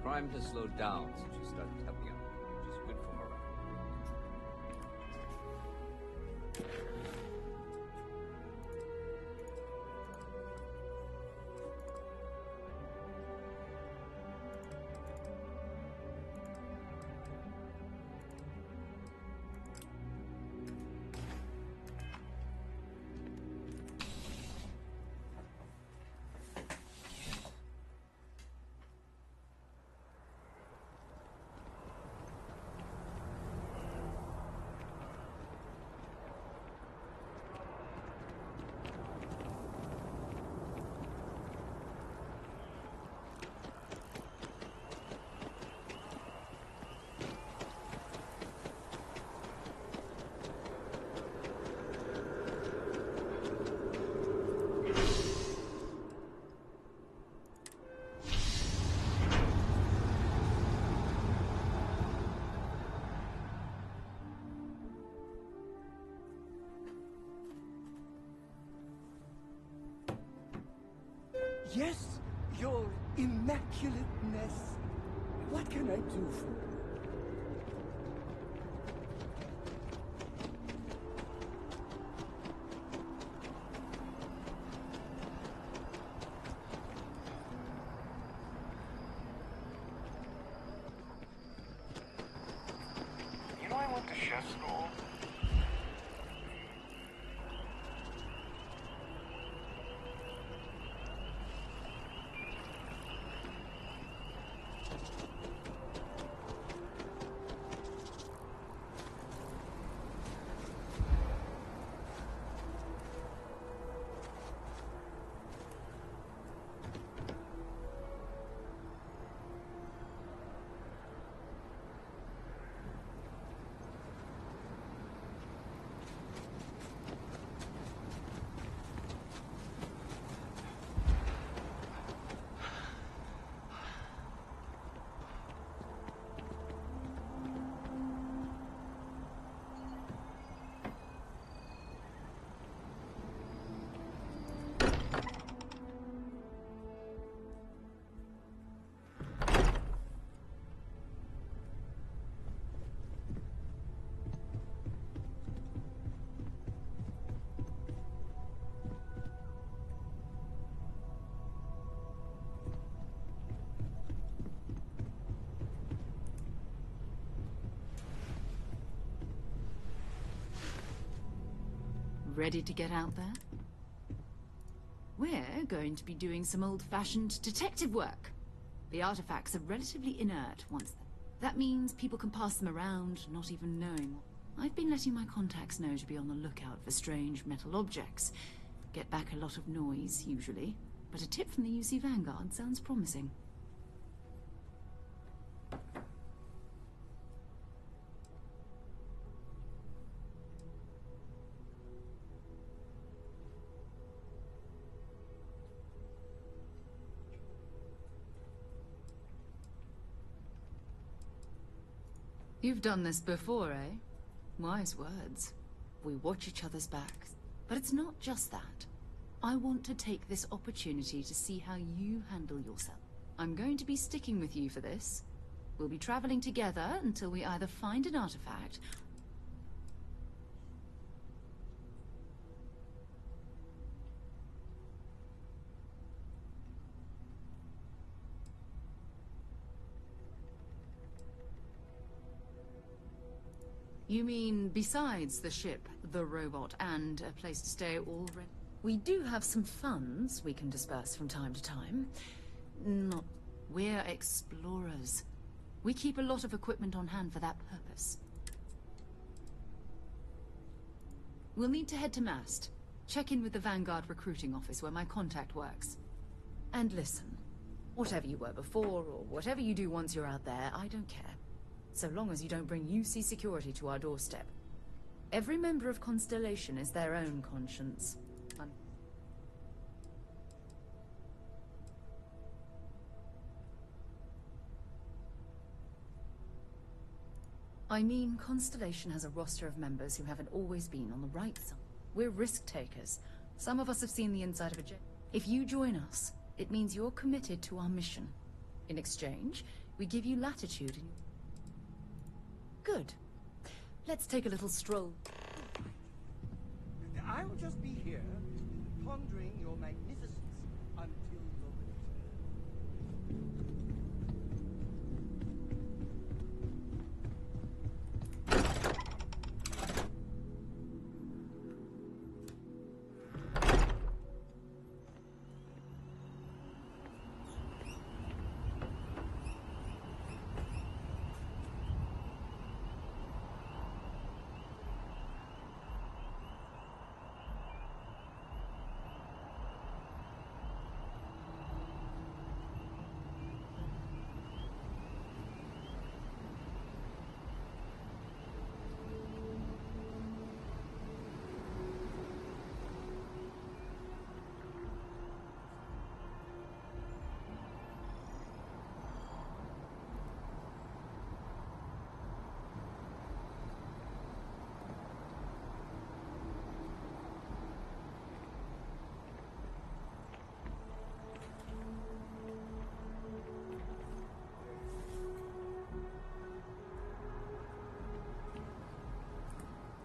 [SPEAKER 2] Crime has slowed down since you started helping out, which is good for morale.
[SPEAKER 22] Yes, your immaculateness. What can I do for you?
[SPEAKER 11] You know, I went to chef school.
[SPEAKER 13] Ready to get out there? We're going to be doing some old-fashioned detective work. The artifacts are relatively inert once. That means people can pass them around, not even knowing. I've been letting my contacts know to be on the lookout for strange metal objects. Get back a lot of noise, usually. But a tip from the UC Vanguard sounds promising. You've done this before, eh? Wise words. We watch each other's backs. But it's not just that. I want to take this opportunity to see how you handle yourself. I'm going to be sticking with you for this. We'll be traveling together until we either find an artifact. You mean besides the ship, the robot, and a place to stay already? We do have some funds we can disperse from time to time. Not... We're explorers. We keep a lot of equipment on hand for that purpose. We'll need to head to Mast. Check in with the Vanguard recruiting office where my contact works. And listen, whatever you were before, or whatever you do once you're out there, I don't care. So long as you don't bring UC security to our doorstep. Every member of Constellation is their own conscience. I mean, Constellation has a roster of members who haven't always been on the right side. We're risk takers. Some of us have seen the inside of a jet. If you join us, it means you're committed to our mission. In exchange, we give you latitude in... Good. Let's take a little stroll.
[SPEAKER 7] I'll just be here, pondering your magnificence until your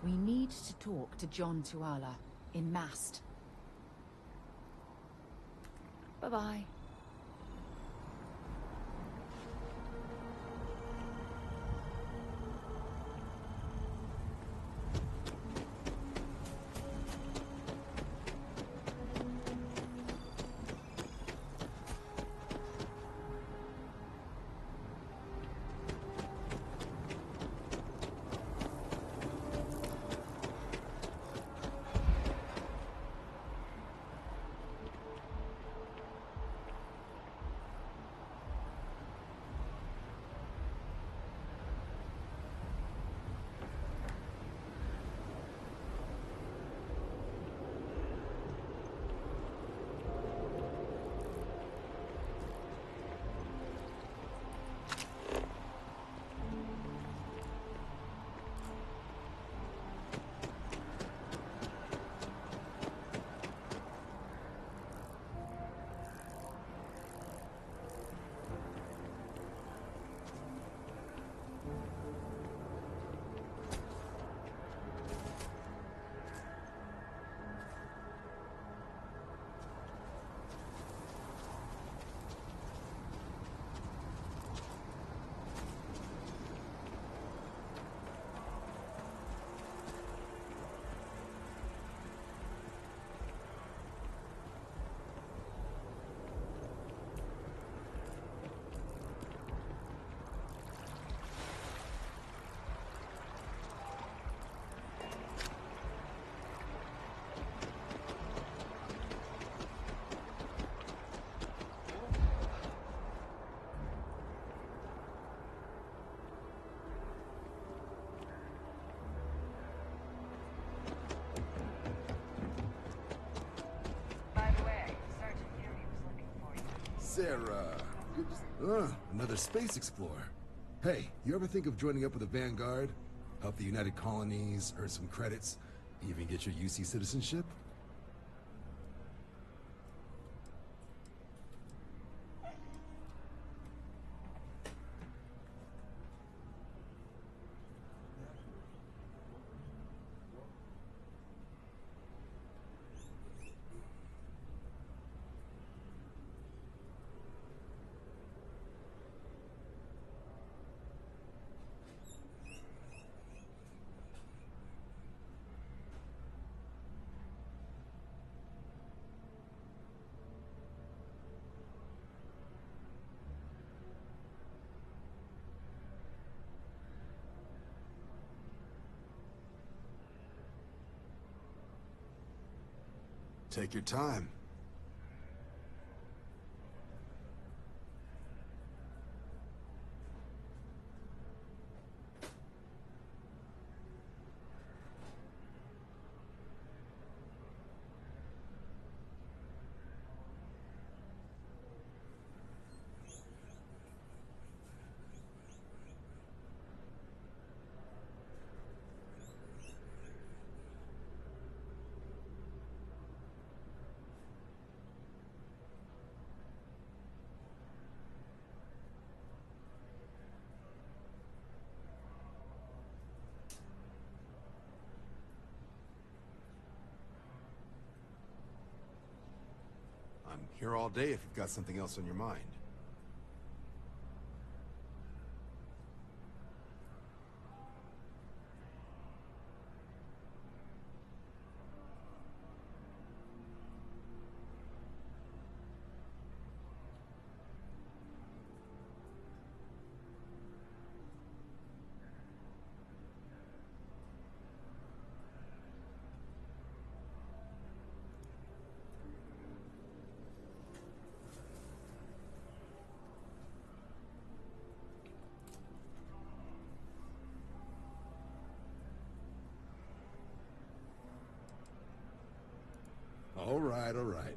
[SPEAKER 13] We need to talk to John Tuala in Mast. Bye-bye.
[SPEAKER 4] Sarah. Another space explorer. Hey, you ever think of joining up with the Vanguard? Help the United Colonies, earn some credits, even get your UC citizenship? Take your time. I'm here all day if you've got something else on your mind. All right.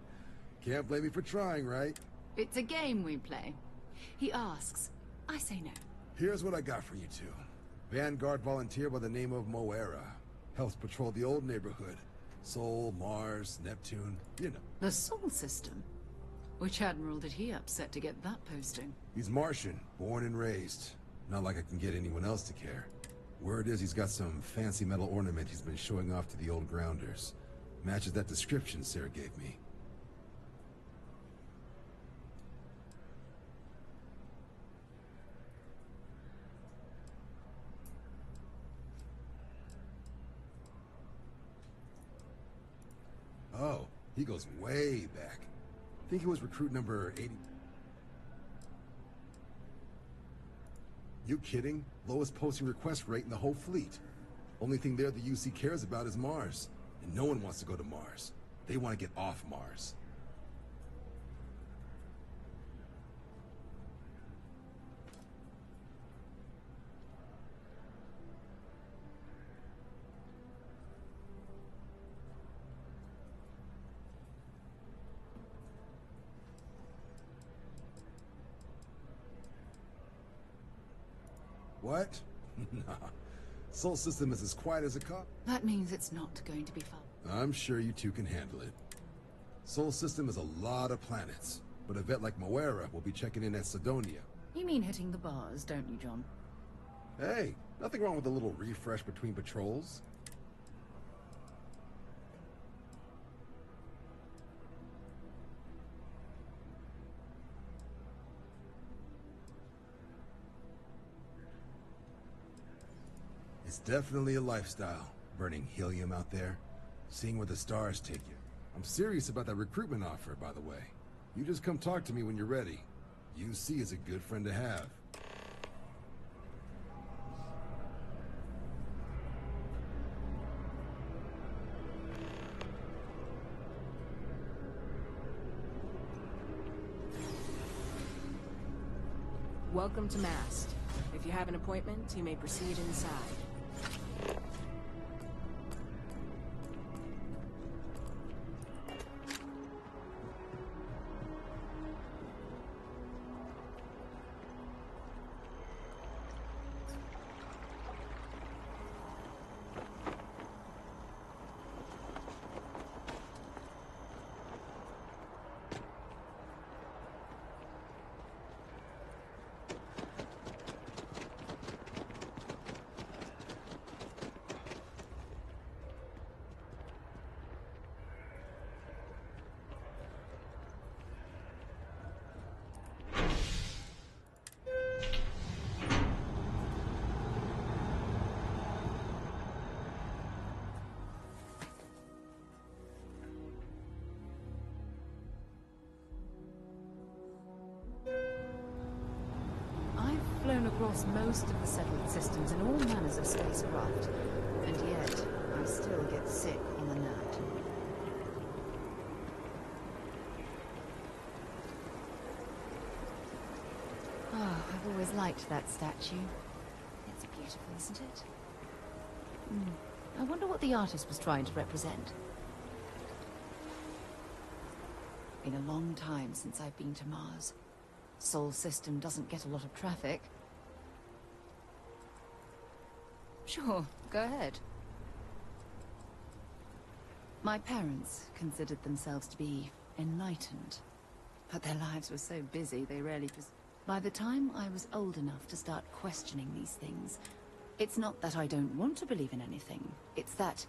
[SPEAKER 4] Can't blame me for trying, right?
[SPEAKER 13] It's a game we play. He asks. I say no.
[SPEAKER 4] Here's what I got for you two. Vanguard volunteer by the name of Moera. Helps patrol the old neighborhood. Sol, Mars, Neptune, you know.
[SPEAKER 13] The Sol system? Which admiral did he upset to get that posting?
[SPEAKER 4] He's Martian, born and raised. Not like I can get anyone else to care. Word is he's got some fancy metal ornament he's been showing off to the old grounders. Matches that description Sarah gave me. Oh, he goes way back. I think he was recruit number 80. You kidding? Lowest posting request rate in the whole fleet. Only thing there the UC cares about is Mars. And no one wants to go to Mars. They want to get off Mars. What? Nah. Sol system is as quiet as a cop.
[SPEAKER 13] That means it's not going to be fun.
[SPEAKER 4] I'm sure you two can handle it. Sol system is a lot of planets, but a vet like Moera will be checking in at Sidonia.
[SPEAKER 13] You mean hitting the bars, don't you, John?
[SPEAKER 4] Hey, nothing wrong with a little refresh between patrols. It's definitely a lifestyle, burning helium out there, seeing where the stars take you. I'm serious about that recruitment offer, by the way. You just come talk to me when you're ready. UC is a good friend to have.
[SPEAKER 12] Welcome to Mast. If you have an appointment, you may proceed inside.
[SPEAKER 13] across most of the settled systems in all manners of spacecraft, and yet I still get sick on the gnat. Oh, I've always liked that statue. It's beautiful, isn't it? I wonder what the artist was trying to represent. Been a long time since I've been to Mars. Sol system doesn't get a lot of traffic. Sure, go ahead. My parents considered themselves to be enlightened, but their lives were so busy they rarely By the time I was old enough to start questioning these things, it's not that I don't want to believe in anything, it's that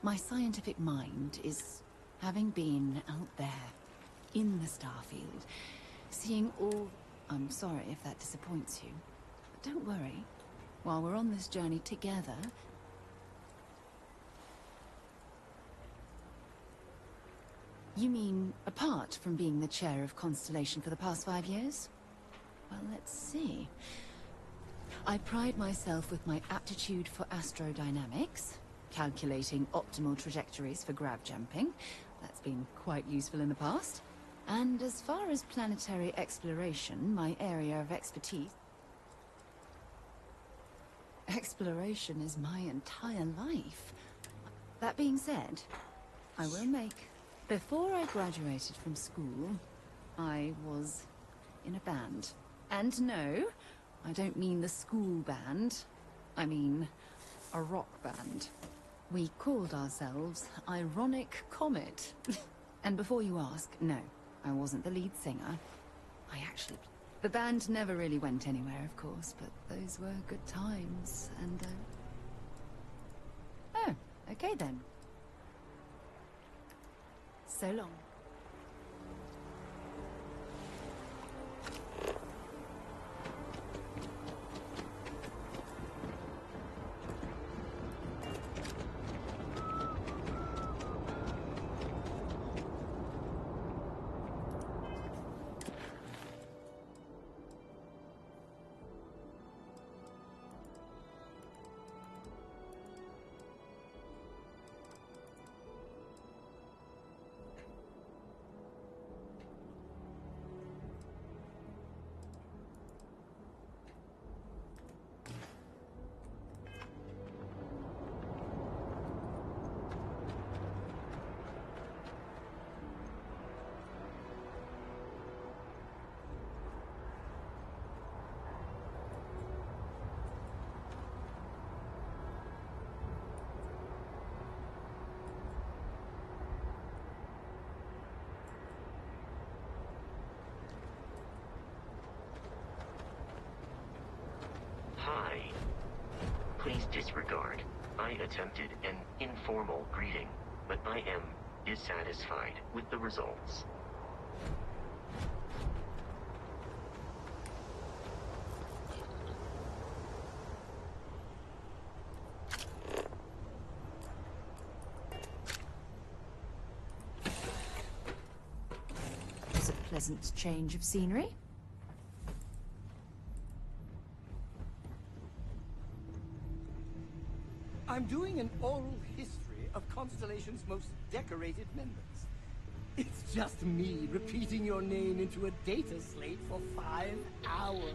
[SPEAKER 13] my scientific mind is, having been out there, in the Starfield, seeing all... I'm sorry if that disappoints you, but don't worry. While we're on this journey together... You mean, apart from being the chair of Constellation for the past 5 years? Well, let's see. I pride myself with my aptitude for astrodynamics, calculating optimal trajectories for grav jumping. That's been quite useful in the past. And as far as planetary exploration, my area of expertise... Exploration is my entire life. That being said, I will make... Before I graduated from school, I was in a band. And no, I don't mean the school band. I mean a rock band. We called ourselves Ironic Comet. And before you ask, no, I wasn't the lead singer. I actually... The band never really went anywhere, of course, but those were good times, and... Oh, okay then. So long.
[SPEAKER 15] Hi. Please disregard. I attempted an informal greeting, but I am dissatisfied with the results.
[SPEAKER 13] It's a pleasant change of scenery.
[SPEAKER 22] I'm doing an oral history of Constellation's most decorated members. It's just me repeating your name into a data slate for 5 hours.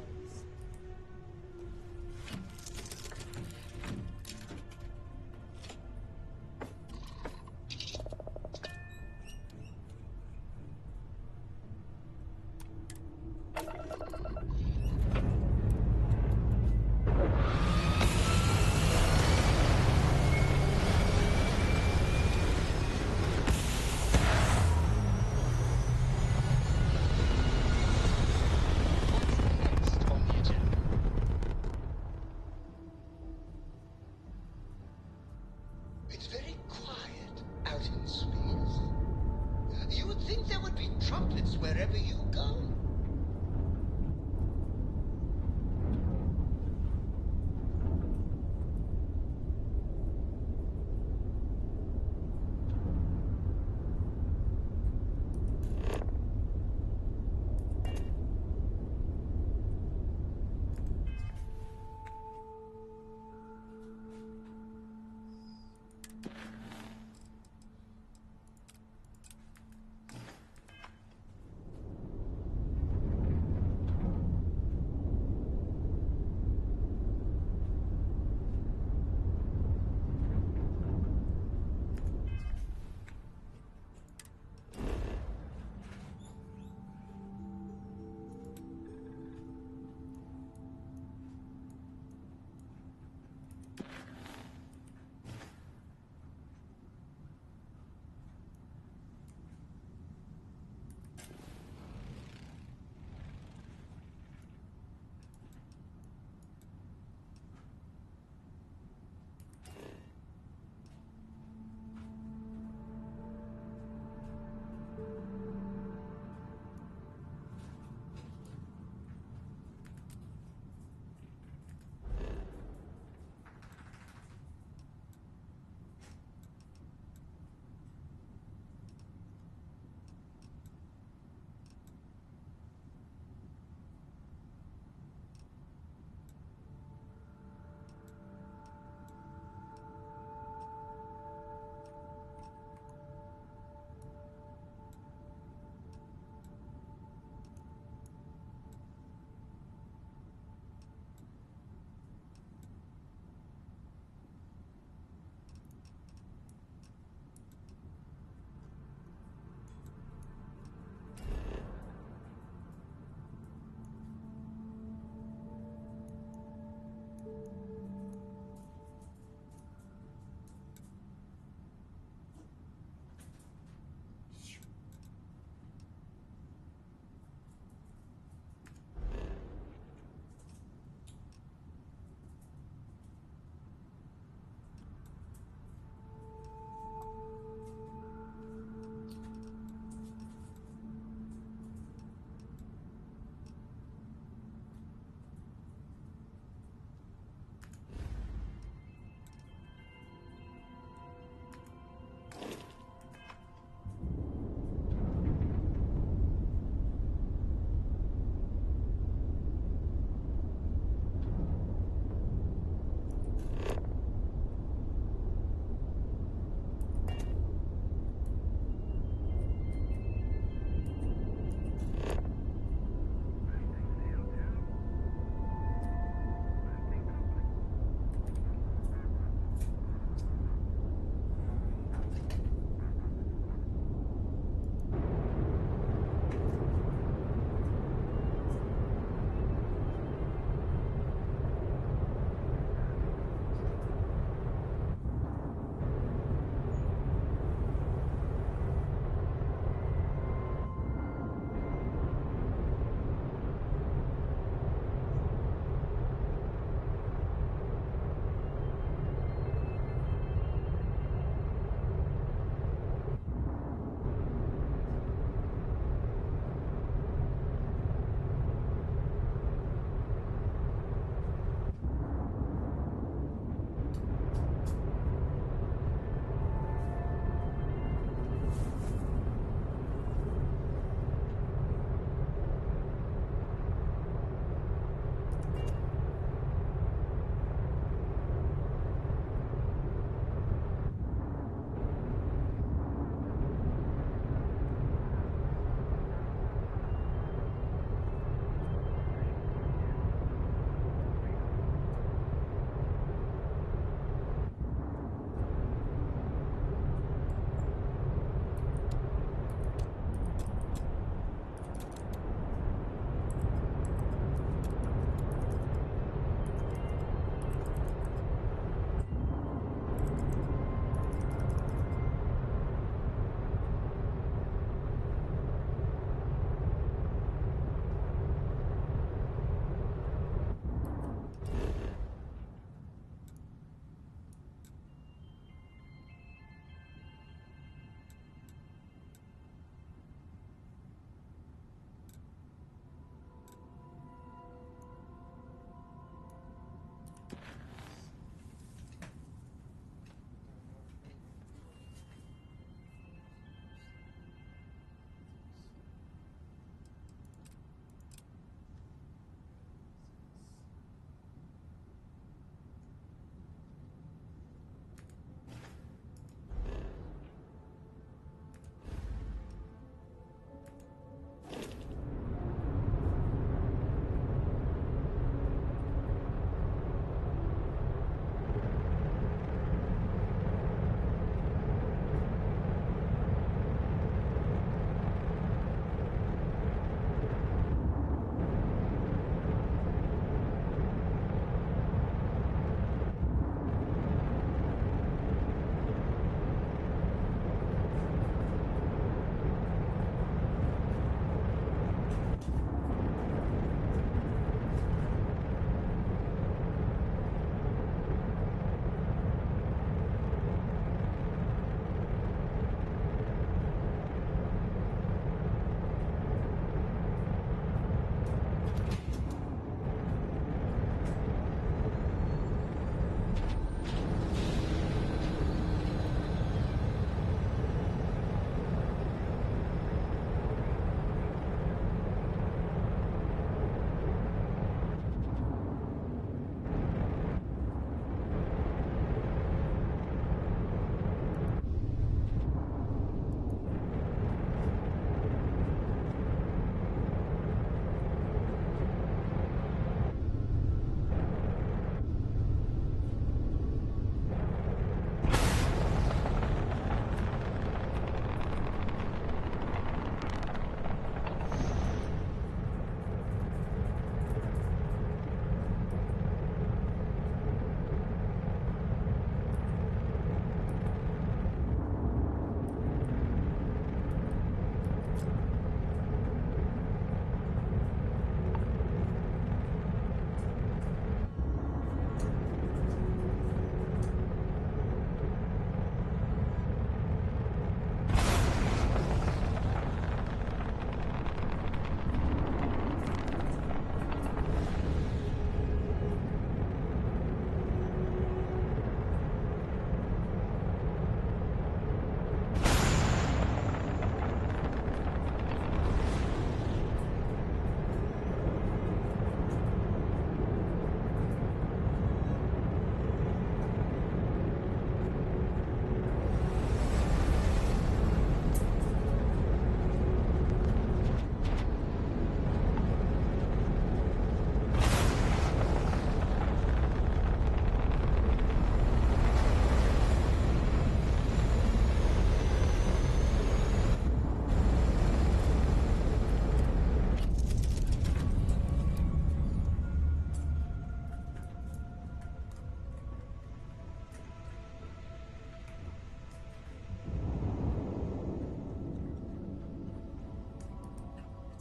[SPEAKER 7] It's very quiet out in space. You would think there would be trumpets wherever you go.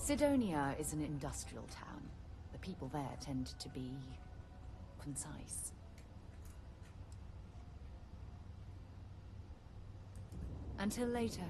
[SPEAKER 13] Sidonia is an industrial town. The people there tend to be concise. Until later.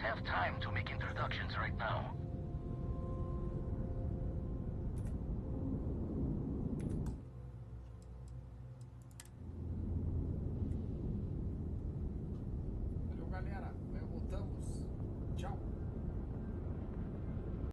[SPEAKER 11] have time to make introductions right now.